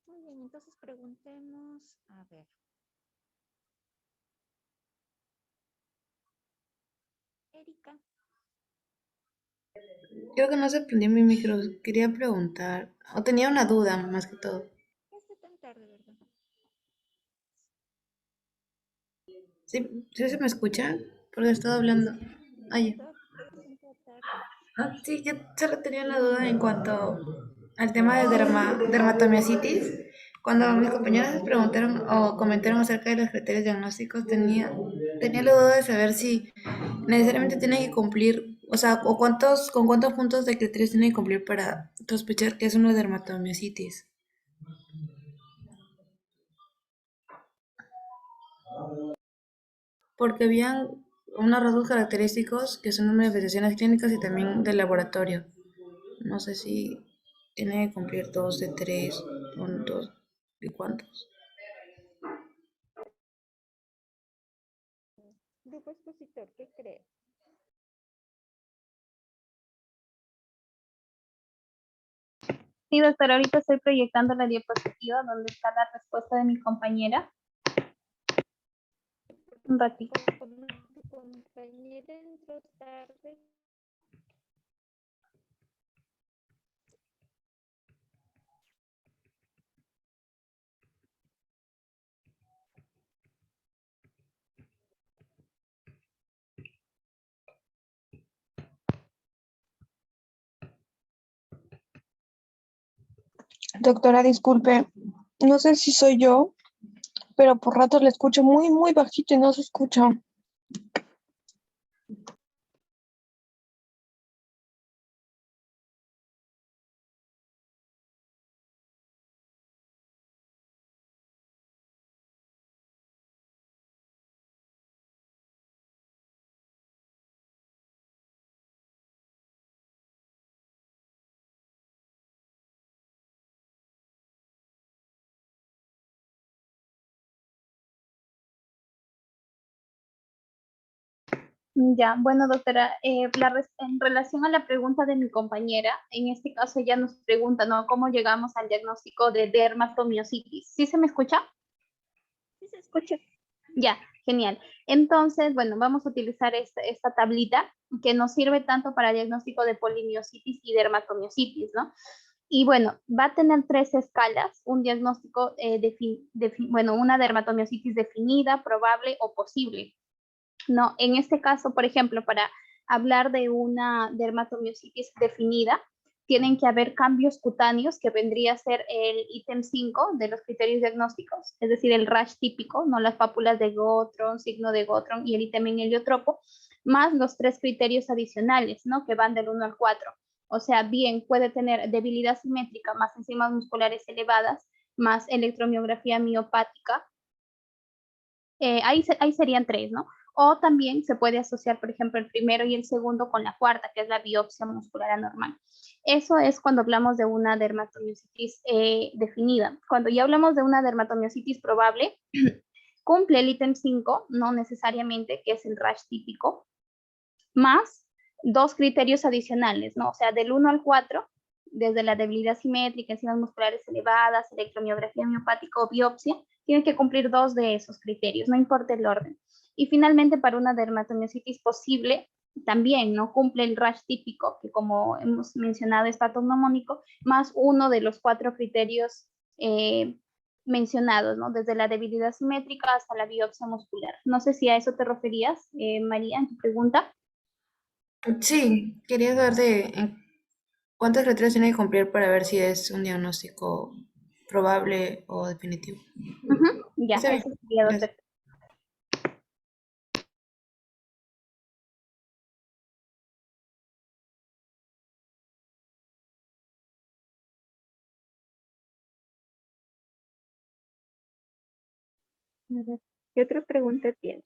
S1: Muy bien, entonces preguntemos, a ver. Erika.
S8: Creo que no se prendió mi micro. Quería preguntar, o tenía una duda más que todo.
S1: ¿Qué está tan tarde, verdad?
S8: ¿Sí, sí se me escucha? Porque he estado hablando. Ay,
S1: Todo es un poco tarde.
S8: sí, yo solo tenía la duda en cuanto al tema de dermatomiositis. Cuando mis compañeras me preguntaron o comentaron acerca de los criterios diagnósticos, tenía la duda de saber si necesariamente tiene que cumplir, o sea, o con cuántos puntos de criterios tiene que cumplir para sospechar que es una dermatomiositis. Porque habían unos rasgos característicos que son manifestaciones clínicas y también del laboratorio. No sé si tiene que cumplir 2 de 3 puntos y cuántos.
S1: Grupo expositor, ¿qué cree?
S2: Sí, doctora, ahorita estoy proyectando la diapositiva donde está la respuesta de mi compañera. Un ratito.
S1: Como tu compañera entró tarde.
S9: Doctora, disculpe, no sé si soy yo, pero por ratos le escucho muy, muy bajito y no se escucha.
S2: Ya, bueno, doctora, en relación a la pregunta de mi compañera, en este caso ella nos pregunta, ¿no? ¿Cómo llegamos al diagnóstico de dermatomiositis? ¿Sí se me escucha?
S1: Sí se escucha.
S2: Ya, genial. Entonces, bueno, vamos a utilizar esta tablita que nos sirve tanto para diagnóstico de polimiositis y dermatomiositis, ¿no? Y bueno, va a tener 3 escalas, un diagnóstico, bueno, una dermatomiositis definida, probable o posible. No, en este caso, por ejemplo, para hablar de una dermatomiositis definida, tienen que haber cambios cutáneos, que vendría a ser el ítem 5 de los criterios diagnósticos, es decir, el rash típico, no las pápulas de Gottron, signo de Gottron y el ítem en heliotropo, más los 3 criterios adicionales, ¿no? Que van del 1 al 4. O sea, bien, puede tener debilidad simétrica, más enzimas musculares elevadas, más electromiografía miopática. Ahí serían 3, ¿no? O también se puede asociar, por ejemplo, el primero y el segundo con la cuarta, que es la biopsia muscular anormal. Eso es cuando hablamos de una dermatomiositis definida. Cuando ya hablamos de una dermatomiositis probable, cumple el ítem 5, no necesariamente, que es el rash típico, más 2 criterios adicionales, ¿no? O sea, del 1 al 4 desde la debilidad simétrica, enzimas musculares elevadas, electromiografía miopática o biopsia, tiene que cumplir 2 de esos criterios, no importa el orden. Y finalmente, para una dermatomiositis posible, también no cumple el rash típico, que como hemos mencionado es patognomónico, más uno de los 4 criterios mencionados, ¿no? Desde la debilidad simétrica hasta la biopsia muscular. No sé si a eso te referías, María, en tu pregunta.
S8: Sí, quería saber cuántos criterios tiene que cumplir para ver si es un diagnóstico probable o definitivo.
S2: Ya,
S8: Está bien.
S2: eso sería
S8: Gracias.
S2: doctor.
S1: A ver, ¿qué otra pregunta tienes?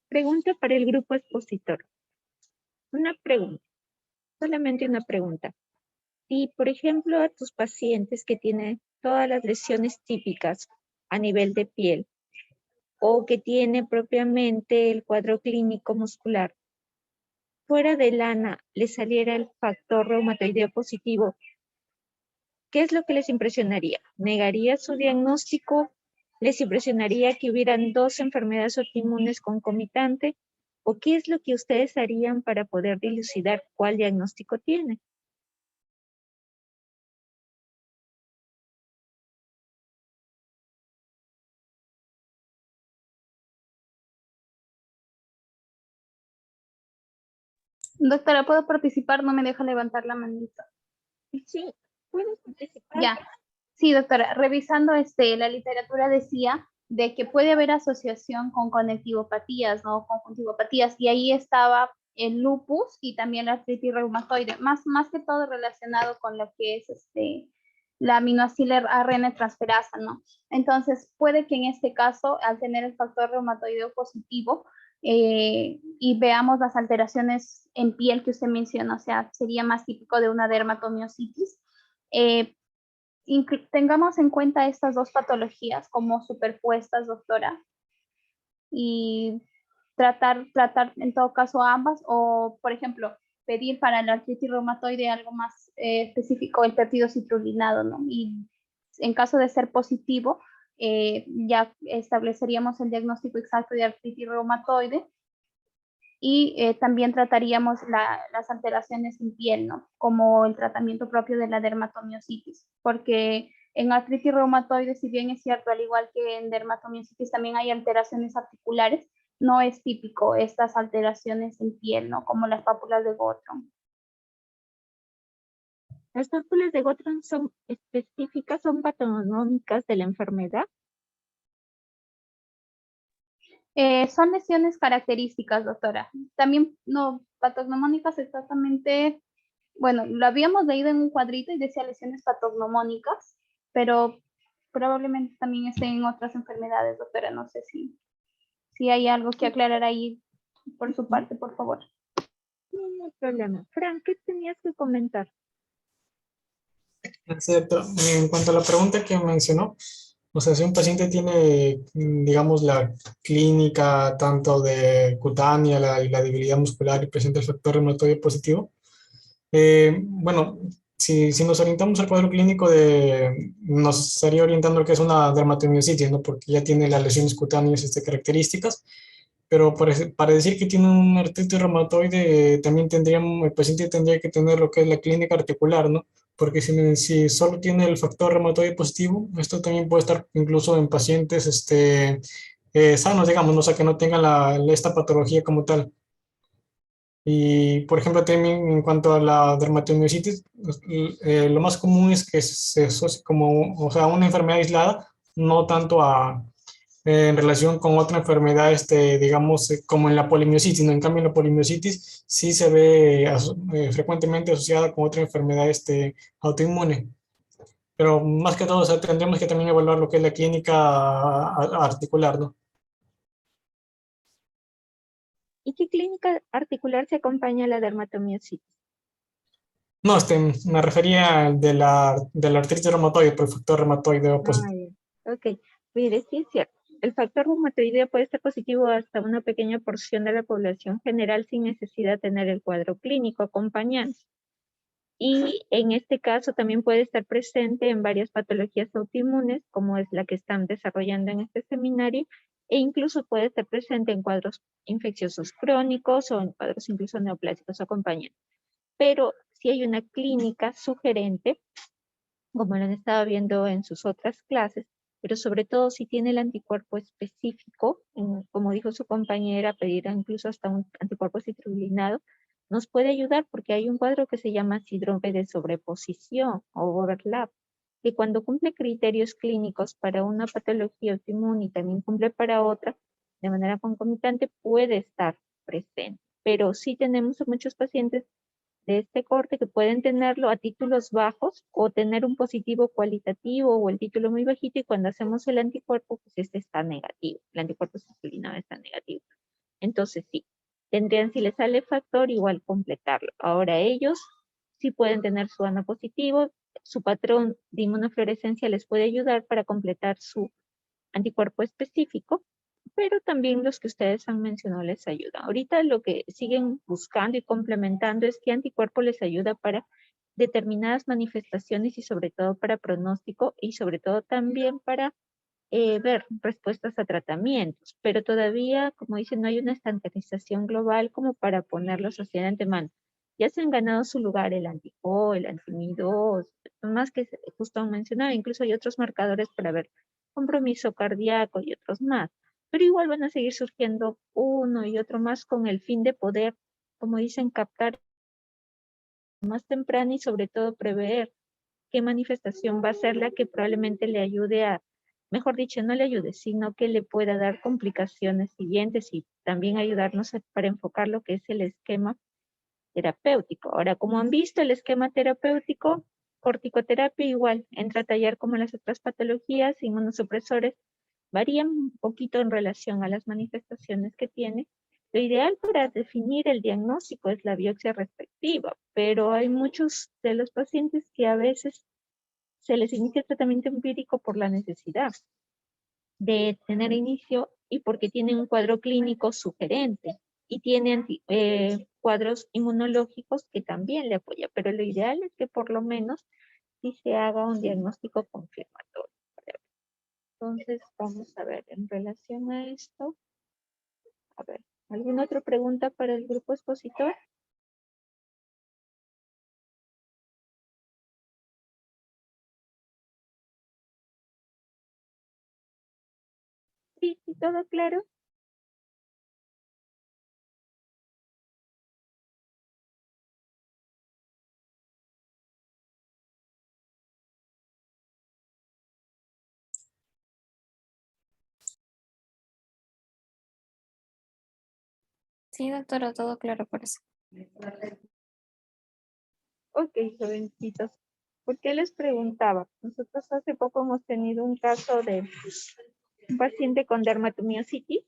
S1: Pregunta para el grupo expositor. Una pregunta, solamente una pregunta. Si, por ejemplo, a tus pacientes que tienen todas las lesiones típicas a nivel de piel o que tiene propiamente el cuadro clínico muscular, fuera de lana le saliera el factor reumatoideo positivo, ¿qué es lo que les impresionaría? ¿Negaría su diagnóstico? ¿Les impresionaría que hubieran 2 enfermedades autoinmunes concomitantes? ¿O qué es lo que ustedes harían para poder dilucidar cuál diagnóstico tiene?
S2: Doctora, ¿puedo participar? No me deja levantar la manita.
S1: Sí, puedes participar.
S2: Ya. Sí, doctora, revisando la literatura decía de que puede haber asociación con conectivopatías, ¿no? Conjuntivopatías, y ahí estaba el lupus y también la artritis reumatoide, más que todo relacionado con lo que es la aminoácido ARN transferasa, ¿no? Entonces, puede que en este caso, al tener el factor reumatoideo positivo, y veamos las alteraciones en piel que usted menciona, o sea, sería más típico de una dermatomiositis, tengamos en cuenta estas 2 patologías como superpuestas, doctora, y tratar en todo caso ambas, o por ejemplo, pedir para la artritis reumatoide algo más específico, el péptido citrulinado, ¿no? Y en caso de ser positivo, ya estableceríamos el diagnóstico exacto de artritis reumatoide y también trataríamos las alteraciones en piel, ¿no? Como el tratamiento propio de la dermatomiositis, porque en artritis reumatoide, si bien es cierto, al igual que en dermatomiositis también hay alteraciones articulares, no es típico estas alteraciones en piel, ¿no? Como las pápulas de Gottron.
S1: ¿Las pápulas de Gottron son específicas, son patognomónicas de la enfermedad?
S2: Son lesiones características, doctora. También, no, patognomónicas exactamente, bueno, lo habíamos leído en un cuadrito y decía lesiones patognomónicas, pero probablemente también estén en otras enfermedades, doctora. No sé si hay algo que aclarar ahí por su parte, por favor.
S1: No hay problema. Frank, ¿qué tenías que comentar?
S3: Exacto. En cuanto a la pregunta que mencionó, o sea, si un paciente tiene, digamos, la clínica tanto de cutánea y la debilidad muscular y presenta el factor reumatoide positivo, bueno, si nos orientamos al cuadro clínico nos estaría orientando lo que es una dermatomiositis, ¿no? Porque ya tiene las lesiones cutáneas características, pero para decir que tiene un artritis reumatoide, también el paciente tendría que tener lo que es la clínica articular, ¿no? Porque si solo tiene el factor reumatoide positivo, esto también puede estar incluso en pacientes sanos, digamos, ¿no? O sea, que no tengan esta patología como tal. Y, por ejemplo, también en cuanto a la dermatomiositis, lo más común es que se asocie como, o sea, una enfermedad aislada, no tanto en relación con otra enfermedad, digamos, como en la polimiositis, ¿no? En cambio, en la polimiositis sí se ve frecuentemente asociada con otra enfermedad, autoinmune. Pero más que todo, o sea, tendremos que también evaluar lo que es la clínica articular, ¿no?
S1: ¿Y qué clínica articular se acompaña a la dermatomiositis?
S3: No, me refería de la artritis reumatoide por el factor reumatoide
S1: Ah,
S3: positivo.
S1: ya. Ok, mire, sí es cierto. El factor reumatoideo puede estar positivo hasta una pequeña porción de la población general sin necesidad de tener el cuadro clínico acompañante. Y en este caso también puede estar presente en varias patologías autoinmunes, como es la que están desarrollando en este seminario, e incluso puede estar presente en cuadros infecciosos crónicos o en cuadros incluso neoplásicos acompañantes. Pero si hay una clínica sugerente, como lo han estado viendo en sus otras clases, pero sobre todo si tiene el anticuerpo específico, como dijo su compañera, pedir incluso hasta un anticuerpo citrullinado, nos puede ayudar porque hay un cuadro que se llama síndrome de sobreposición o overlap, que cuando cumple criterios clínicos para una patología autoinmune y también cumple para otra, de manera concomitante puede estar presente. Pero sí tenemos muchos pacientes de este corte que pueden tenerlo a títulos bajos o tener un positivo cualitativo o el título muy bajito y cuando hacemos el anticuerpo, pues este está negativo. El anticuerpo citrullinado está negativo. Entonces sí, tendrían, si les sale factor, igual completarlo. Ahora ellos sí pueden tener su ANO positivo, su patrón de inmunofluorescencia les puede ayudar para completar su anticuerpo específico, pero también los que ustedes han mencionado les ayudan. Ahorita lo que siguen buscando y complementando es qué anticuerpo les ayuda para determinadas manifestaciones y sobre todo para pronóstico y sobre todo también para ver respuestas a tratamientos, pero todavía, como dicen, no hay una estandarización global como para ponerlos así de antemano. Ya se han ganado su lugar el anti-CO, el anti-MI2, más que justo han mencionado, incluso hay otros marcadores para ver compromiso cardíaco y otros más, pero igual van a seguir surgiendo uno y otro más con el fin de poder, como dicen, captar más temprano y sobre todo prever qué manifestación va a ser la que probablemente le ayude a, mejor dicho, no le ayude, sino que le pueda dar complicaciones siguientes y también ayudarnos para enfocar lo que es el esquema terapéutico. Ahora, como han visto, el esquema terapéutico, corticoterapia igual, entra a tallar como las otras patologías, inmunosupresores, varían un poquito en relación a las manifestaciones que tiene. Lo ideal para definir el diagnóstico es la biopsia respectiva, pero hay muchos de los pacientes que a veces se les inicia tratamiento empírico por la necesidad de tener inicio y porque tienen un cuadro clínico sugerente y tienen cuadros inmunológicos que también le apoyan, pero lo ideal es que por lo menos sí se haga un diagnóstico confirmatorio. Entonces, vamos a ver, en relación a esto, a ver, ¿alguna otra pregunta para el grupo expositor? Sí, sí, todo claro.
S10: Sí, doctora, todo claro por eso.
S1: Ok, jovencitos. ¿Por qué les preguntaba? Nosotros hace poco hemos tenido un caso de un paciente con dermatomiositis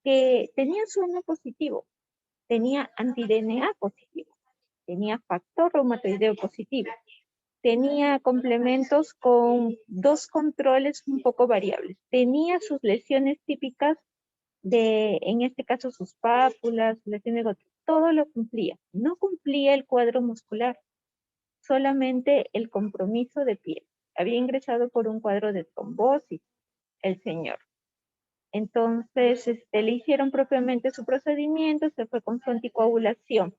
S1: que tenía su ANO positivo, tenía anti-DNA positivo, tenía factor reumatoideo positivo, tenía complementos con dos controles un poco variables, tenía sus lesiones típicas de, en este caso, sus pápulas, lesiones de Gotti, todo lo cumplía. No cumplía el cuadro muscular, solamente el compromiso de piel. Había ingresado por un cuadro de trombosis, el señor. Entonces, le hicieron propiamente su procedimiento, se fue con su anticoagulación,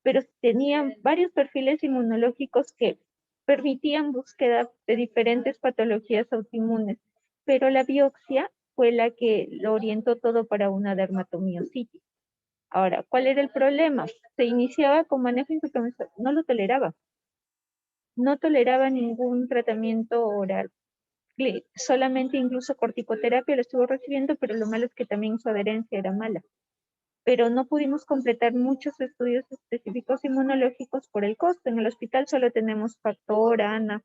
S1: pero tenían varios perfiles inmunológicos que permitían búsqueda de diferentes patologías autoinmunes, pero la biopsia fue la que lo orientó todo para una dermatomiositis. Ahora, ¿cuál era el problema? Se iniciaba con manejo intramuscular, no lo toleraba. No toleraba ningún tratamiento oral. Solamente incluso corticoterapia lo estuvo recibiendo, pero lo malo es que también su adherencia era mala. Pero no pudimos completar muchos estudios específicos inmunológicos por el costo. En el hospital solo tenemos factor, ANA,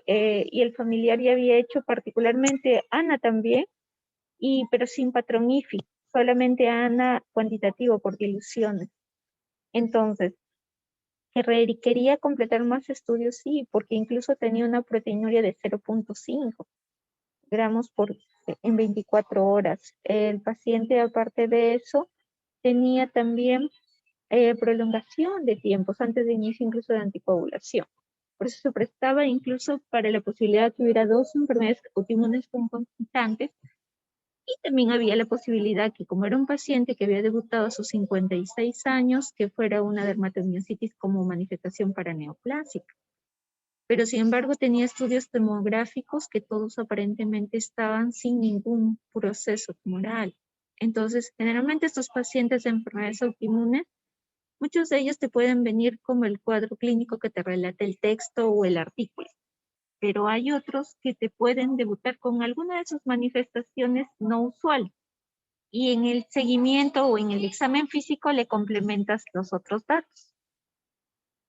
S1: y el familiar ya había hecho particularmente ANA también, pero sin patrón IFI, solamente ANA cuantitativo por diluciones. Entonces, que quería completar más estudios, sí, porque incluso tenía una proteinuria de 0.5 gramos en 24 horas. El paciente, aparte de eso, tenía también prolongación de tiempos antes de inicio incluso de anticoagulación. Por eso se prestaba incluso para la posibilidad de que hubiera dos enfermedades autoinmunes concomitantes, y también había la posibilidad que, como era un paciente que había debutado a sus 56 años, que fuera una dermatomiositis como manifestación paraneoplásica. Pero sin embargo tenía estudios tomográficos que todos aparentemente estaban sin ningún proceso tumoral. Entonces, generalmente estos pacientes de enfermedades autoinmunes, muchos de ellos te pueden venir como el cuadro clínico que te relata el texto o el artículo, pero hay otros que te pueden debutar con alguna de sus manifestaciones no usuales. Y en el seguimiento o en el examen físico le complementas los otros datos.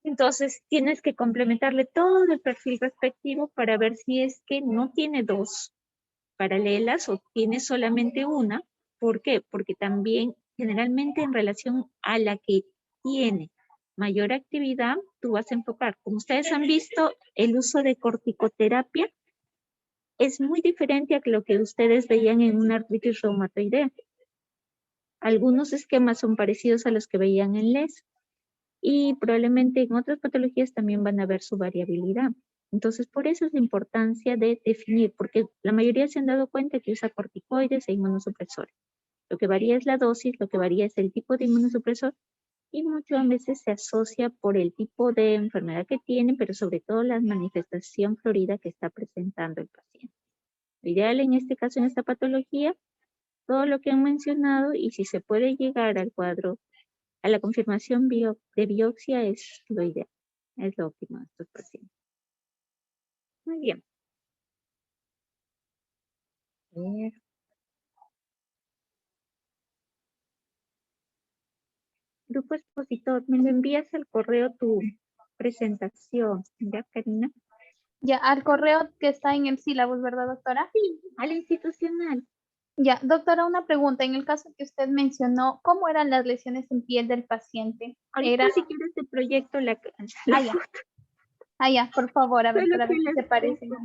S1: Entonces tienes que complementarle todo el perfil respectivo para ver si es que no tiene dos paralelas o tiene solamente una. ¿Por qué? Porque también generalmente en relación a la que tiene mayor actividad, tú vas a enfocar. Como ustedes han visto, el uso de corticoterapia es muy diferente a lo que ustedes veían en una artritis reumatoidea. Algunos esquemas son parecidos a los que veían en LES. Y probablemente en otras patologías también van a ver su variabilidad. Entonces, por eso es la importancia de definir, porque la mayoría se han dado cuenta que usa corticoides e inmunosupresores. Lo que varía es la dosis, lo que varía es el tipo de inmunosupresor, y muchas veces se asocia por el tipo de enfermedad que tiene, pero sobre todo la manifestación florida que está presentando el paciente. Lo ideal en este caso, en esta patología, todo lo que han mencionado, y si se puede llegar al cuadro a la confirmación de biopsia es lo ideal, es lo óptimo de estos pacientes. Muy bien. A ver. Grupo expositor, me lo envías al correo tu presentación, ¿ya, Karina?
S2: Ya, al correo que está en el sílabus, ¿verdad, doctora?
S1: Sí, al institucional.
S2: Ya, doctora, una pregunta. En el caso que usted mencionó, ¿cómo eran las lesiones en piel del paciente?
S1: Ahorita si quieres te proyecto la
S2: ya.
S1: foto.
S2: Ya, por favor, a ver,
S1: Solo
S2: para ver
S1: que
S2: si se
S1: las
S2: parecen.
S1: tengo.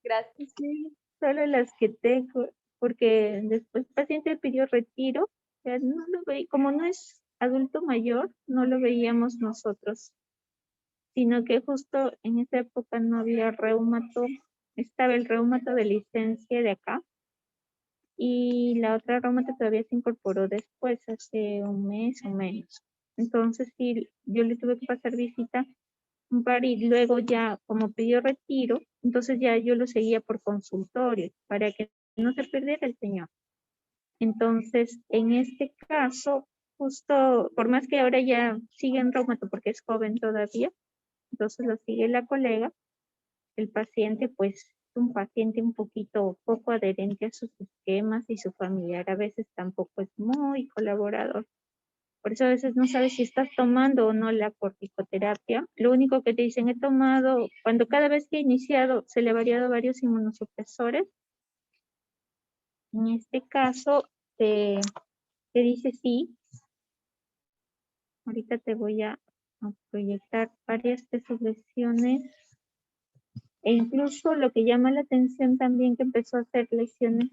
S2: Gracias.
S1: Sí, solo las que tengo, porque después el paciente pidió retiro, o sea, no lo veía, como no es adulto mayor, no lo veíamos nosotros, sino que justo en esa época no había reumato, estaba el reumato de licencia de acá, y la otra reumato todavía se incorporó después, hace un mes o menos. Entonces sí, yo le tuve que pasar visita un par y luego ya como pidió retiro, entonces ya yo lo seguía por consultorio para que no se perdiera el señor. Entonces, en este caso, justo, por más que ahora ya sigue en reumato porque es joven todavía, entonces lo sigue la colega, el paciente pues es un paciente un poco adherente a sus esquemas, y su familiar a veces tampoco es muy colaborador. Por eso a veces no sabes si estás tomando o no la corticoterapia. Lo único que te dicen, he tomado, cuando cada vez que he iniciado se le ha variado varios inmunosupresores. En este caso te dice sí. Ahorita te voy a proyectar varias de sus lesiones. E incluso lo que llama la atención también, que empezó a hacer lesiones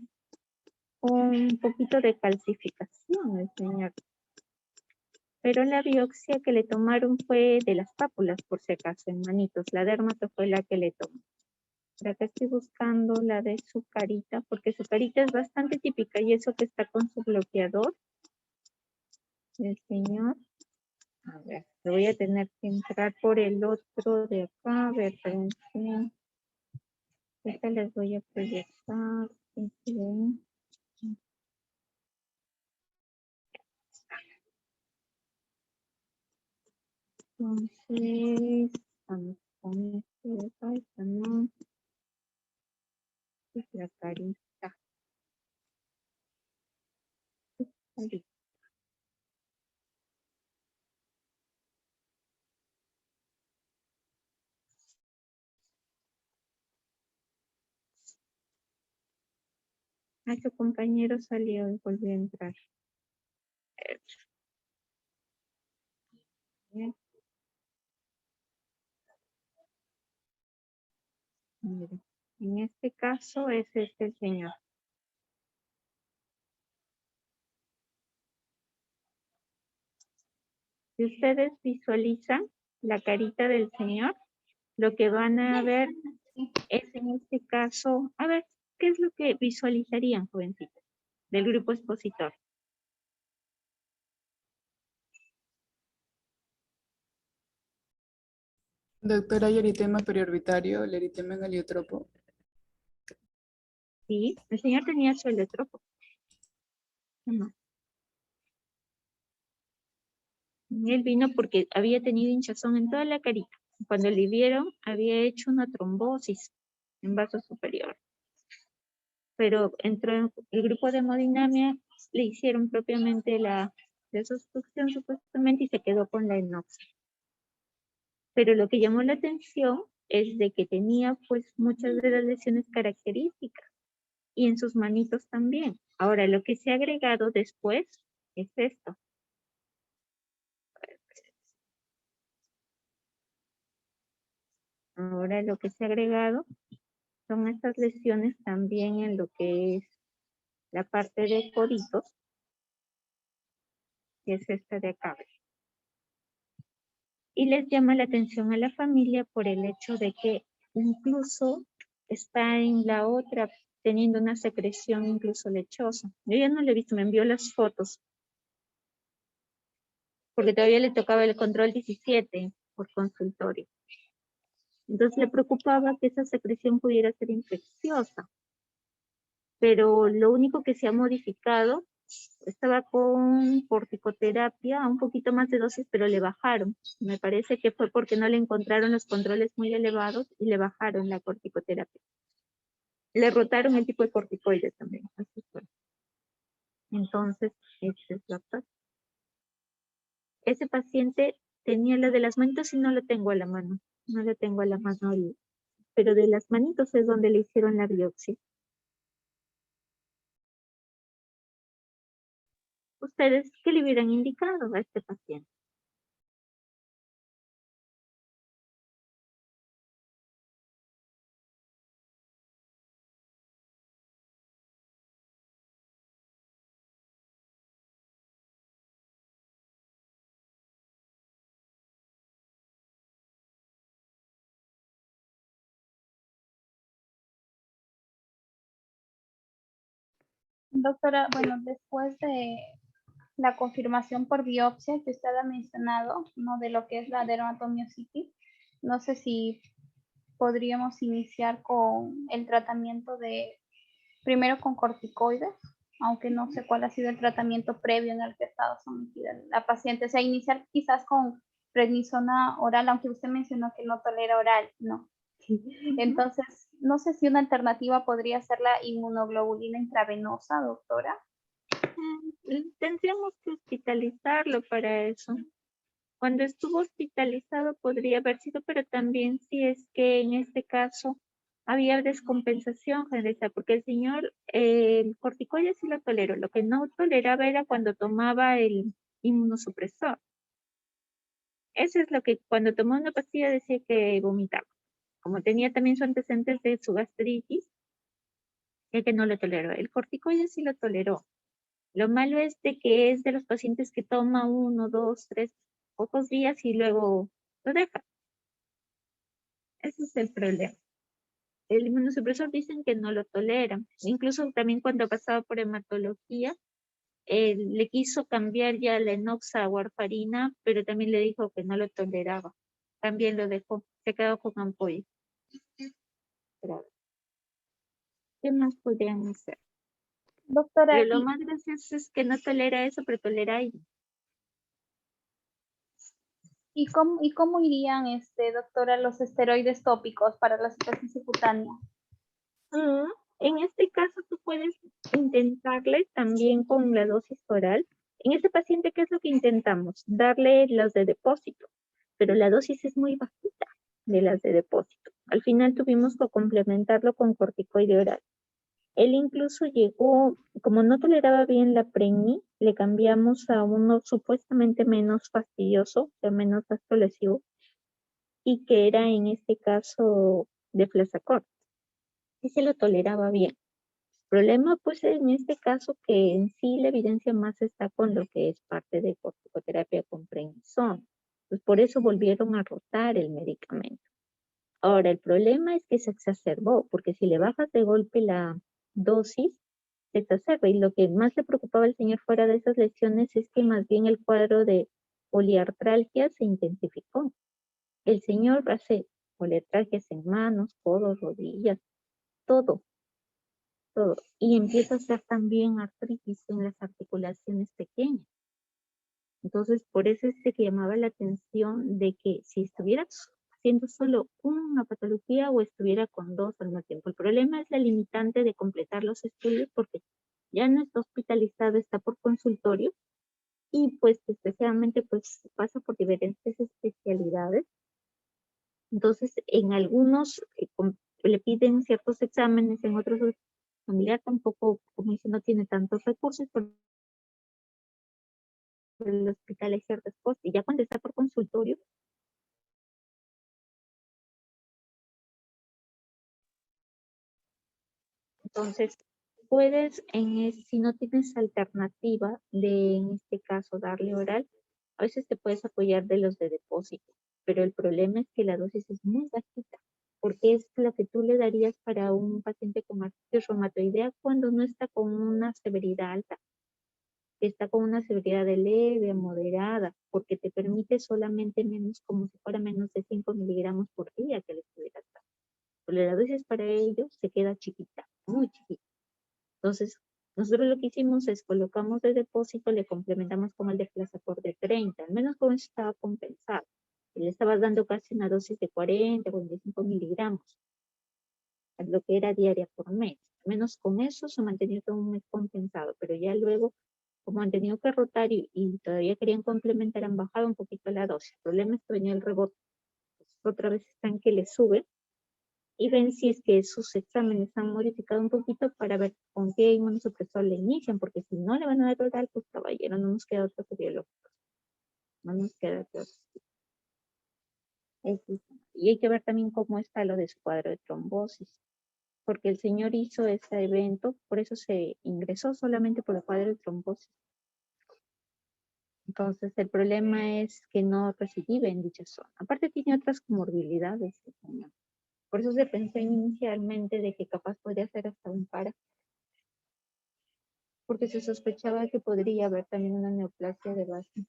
S1: con un poquito de calcificación el señor. Pero la biopsia que le tomaron fue de las pápulas, por si acaso, en manitos. La dermato fue la que le tomó. Por acá estoy buscando la de su carita, porque su carita es bastante típica, y eso que está con su bloqueador. El señor. A ver, le voy a tener que entrar por el otro de acá. A ver, espérense. Esta les voy a proyectar. Entonces, vamos con este de acá, esta no. Es la carita. Carita. Ah, su compañero salió y volvió a entrar. Bien. Mire, en este caso es este el señor. Si ustedes visualizan la carita del señor, lo que van a ver es en este caso, a ver, ¿qué es lo que visualizarían, jovencitas, del grupo expositor?
S5: Doctora, ¿hay eritema periorbitario, el eritema en heliotropo?
S1: Sí, el señor tenía su heliotropo. No. Él vino porque había tenido hinchazón en toda la carita. Cuando le vieron, había hecho una trombosis en vaso superior. Pero entró el grupo de hemodinamia, le hicieron propiamente la desobstrucción supuestamente y se quedó con la enoxia. Pero lo que llamó la atención es de que tenía pues muchas de las lesiones características y en sus manitos también. Ahora, lo que se ha agregado después es esto. Ahora lo que se ha agregado son estas lesiones también en lo que es la parte de coditos, que es esta de acá. Y les llama la atención a la familia por el hecho de que incluso está en la otra teniendo una secreción incluso lechosa. Yo ya no le he visto, me envió las fotos. Porque todavía le tocaba el control 17 por consultorio. Entonces le preocupaba que esa secreción pudiera ser infecciosa. Pero lo único que se ha modificado, estaba con corticoterapia, un poquito más de dosis, pero le bajaron. Me parece que fue porque no le encontraron los controles muy elevados y le bajaron la corticoterapia. Le rotaron el tipo de corticoides también. Así fue. Entonces, este es la cosa. Ese paciente tenía la de las manitos y no lo tengo a la mano. No lo tengo a la mano, pero de las manitos es donde le hicieron la biopsia. ¿Ustedes qué le hubieran indicado a este paciente?
S2: Doctora, bueno, después de la confirmación por biopsia que usted ha mencionado, ¿no? De lo que es la dermatomiositis, no sé si podríamos iniciar con el tratamiento primero con corticoides, aunque no sé cuál ha sido el tratamiento previo en el que ha estado sometida la paciente. O sea, iniciar quizás con prednisona oral, aunque usted mencionó que no tolera oral, ¿no? Entonces, no sé si una alternativa podría ser la inmunoglobulina intravenosa, doctora.
S1: Tendríamos que hospitalizarlo para eso. Cuando estuvo hospitalizado podría haber sido, pero también si es que en este caso había descompensación genética, porque el señor el corticoide sí lo toleró, lo que no toleraba era cuando tomaba el inmunosupresor. Eso es lo que cuando tomó una pastilla decía que vomitaba. Como tenía también su antecedentes de su gastritis, ya que no lo toleró. El corticoide sí lo toleró. Lo malo es de que es de los pacientes que toma 1, 2, 3, pocos días y luego lo deja. Ese es el problema. El inmunosupresor dicen que no lo toleran. Incluso también cuando pasaba por hematología, le quiso cambiar ya la enoxa a warfarina, pero también le dijo que no lo toleraba. También lo dejó, se quedó con ampolla. Pero, ¿qué más podrían hacer?
S2: Doctora,
S1: Pero lo más gracioso es que no tolera eso, pero tolera ahí.
S2: ¿Y cómo irían, doctora, los esteroides tópicos para la superficie cutánea?
S1: En este caso, tú puedes intentarle también con la dosis oral. En este paciente, ¿qué es lo que intentamos? Darle las de depósito, pero la dosis es muy bajita de las de depósito. Al final tuvimos que complementarlo con corticoide oral. Él incluso llegó, como no toleraba bien la Pregni, le cambiamos a uno supuestamente menos fastidioso, o sea, menos gastrolesivo, y que era en este caso de Flazacort. Y se lo toleraba bien. Problema, pues, en este caso que en sí la evidencia más está con lo que es parte de corticoterapia con prednisona. Pues por eso volvieron a rotar el medicamento. Ahora, el problema es que se exacerbó, porque si le bajas de golpe la dosis, se exacerba. Y lo que más le preocupaba al señor fuera de esas lesiones es que más bien el cuadro de poliartralgia se intensificó. El señor hace poliartralgias en manos, codos, rodillas, todo. Y empieza a hacer también artritis en las articulaciones pequeñas. Entonces, por eso es que llamaba la atención de que si estuviera haciendo solo una patología o estuviera con dos al mismo tiempo. El problema es la limitante de completar los estudios porque ya no está hospitalizado, está por consultorio y pues especialmente pues pasa por diferentes especialidades. Entonces, en algunos le piden ciertos exámenes, en otros familiar tampoco, como dice, no tiene tantos recursos, pero el hospital hay ciertas cosas. Y ya cuando está por consultorio, entonces puedes, si no tienes alternativa de, en este caso, darle oral, a veces te puedes apoyar de los de depósito, pero el problema es que la dosis es muy bajita, porque es lo que tú le darías para un paciente con artritis reumatoidea cuando no está con una severidad alta. Está con una severidad de leve a moderada, porque te permite solamente menos, como si fuera menos de 5 miligramos por día que le estuvieras dando. Pero la dosis para ellos se queda chiquita, muy chiquita. Entonces, nosotros lo que hicimos es colocamos de depósito, le complementamos con el de Flazacort de 30, al menos con eso estaba compensado. Le estabas dando casi una dosis de 40, 45 miligramos, lo que era diaria por mes. Al menos con eso se ha mantenido todo un mes compensado, pero ya luego como han tenido que rotar y todavía querían complementar, han bajado un poquito la dosis. El problema es que venía el rebote. Entonces, otra vez están que le suben y ven si es que sus exámenes han modificado un poquito para ver con qué inmunosupresor le inician, porque si no le van a dar oral, pues caballero, no nos queda otro biológico. No nos queda otro. Y hay que ver también cómo está lo de su cuadro de trombosis, porque el señor hizo ese evento, por eso se ingresó solamente por el cuadro de trombosis. Entonces, el problema es que no recibe en dicha zona. Aparte, tiene otras comorbilidades, señor. Por eso se pensó inicialmente de que capaz podría ser hasta un para. Porque se sospechaba que podría haber también una neoplasia de base.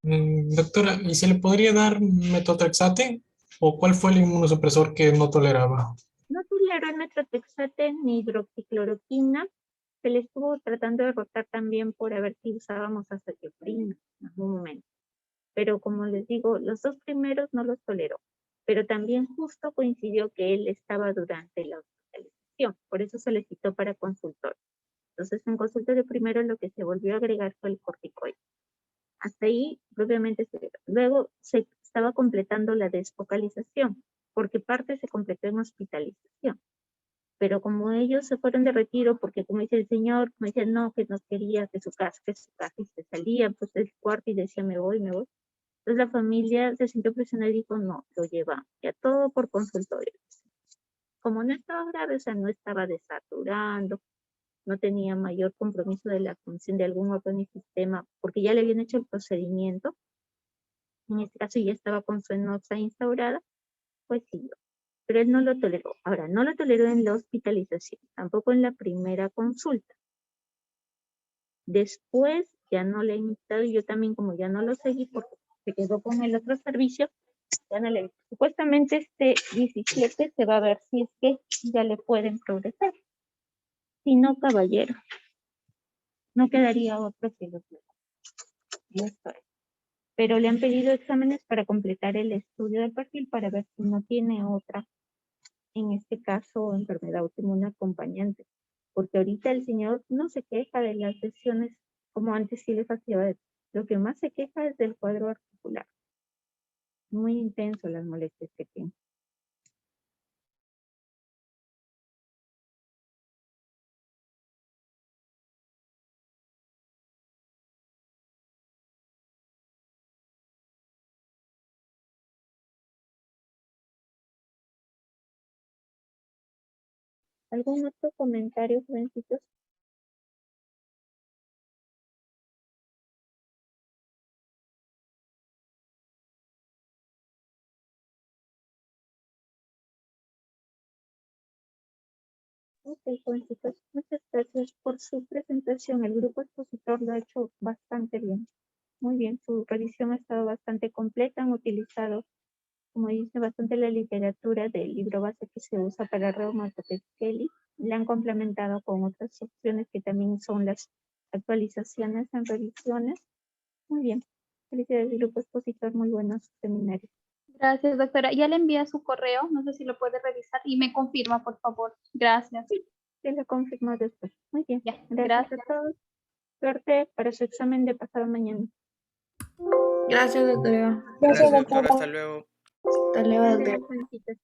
S3: Doctora, ¿y se le podría dar metotrexate? ¿O cuál fue el inmunosupresor que no toleraba?
S1: No toleró el metotrexate ni hidroxicloroquina. Se le estuvo tratando de rotar también por a ver si usábamos azathioprina en algún momento. Pero como les digo, los dos primeros no los toleró. Pero también justo coincidió que él estaba durante la hospitalización. Por eso se le citó para consultorio. Entonces, en consultorio primero lo que se volvió a agregar fue el corticoide. Hasta ahí, propiamente, luego se estaba completando la desfocalización, porque parte se completó en hospitalización. Pero como ellos se fueron de retiro, porque como dice el señor, me decía, no, que nos quería, que su casa, y se salía, pues del cuarto y decía, me voy. Entonces la familia se sintió presionada y dijo, no, lo llevamos, ya todo por consultorio. Como no estaba grave, o sea, no estaba desaturando, no tenía mayor compromiso de la función de algún órgano y sistema, porque ya le habían hecho el procedimiento, en este caso ya estaba con su enoxa instaurada, pues sí, pero él no lo toleró. Ahora, no lo toleró en la hospitalización, tampoco en la primera consulta. Después ya no le he invitado y yo también como ya no lo seguí porque se quedó con el otro servicio, ya no le. Supuestamente este 17 se va a ver si es que ya le pueden progresar. Si no, caballero, No quedaría otro que los demás. Ya estoy. Pero le han pedido exámenes para completar el estudio del perfil para ver si no tiene otra, en este caso, enfermedad autoinmune acompañante. Porque ahorita el señor no se queja de las lesiones como antes sí le fastidiaba. Lo que más se queja es del cuadro articular. Muy intenso las molestias que tiene. ¿Algún otro comentario, jovencitos? Ok, jovencitos, muchas gracias por su presentación. El grupo expositor lo ha hecho bastante bien. Muy bien, su revisión ha estado bastante completa. Han utilizado, como dice, bastante la literatura del libro base que se usa para Rheumatoid Kelly. Le han complementado con otras opciones que también son las actualizaciones en revisiones. Muy bien. Felicidades, grupo expositor. Muy buenos seminarios.
S2: Gracias, doctora. Ya le envié su correo, no sé si lo puede revisar y me confirma, por favor. Gracias.
S1: Se lo confirmo después. Muy bien.
S2: Ya,
S1: Gracias
S2: gracias.
S1: a todos. Suerte para su examen de pasado mañana.
S8: Gracias, doctora.
S9: Gracias,
S11: Gracias, doctora.
S9: doctora.
S11: Hasta luego.
S8: Hasta luego,
S1: Hasta
S8: doctora.
S1: luego, jovencitos.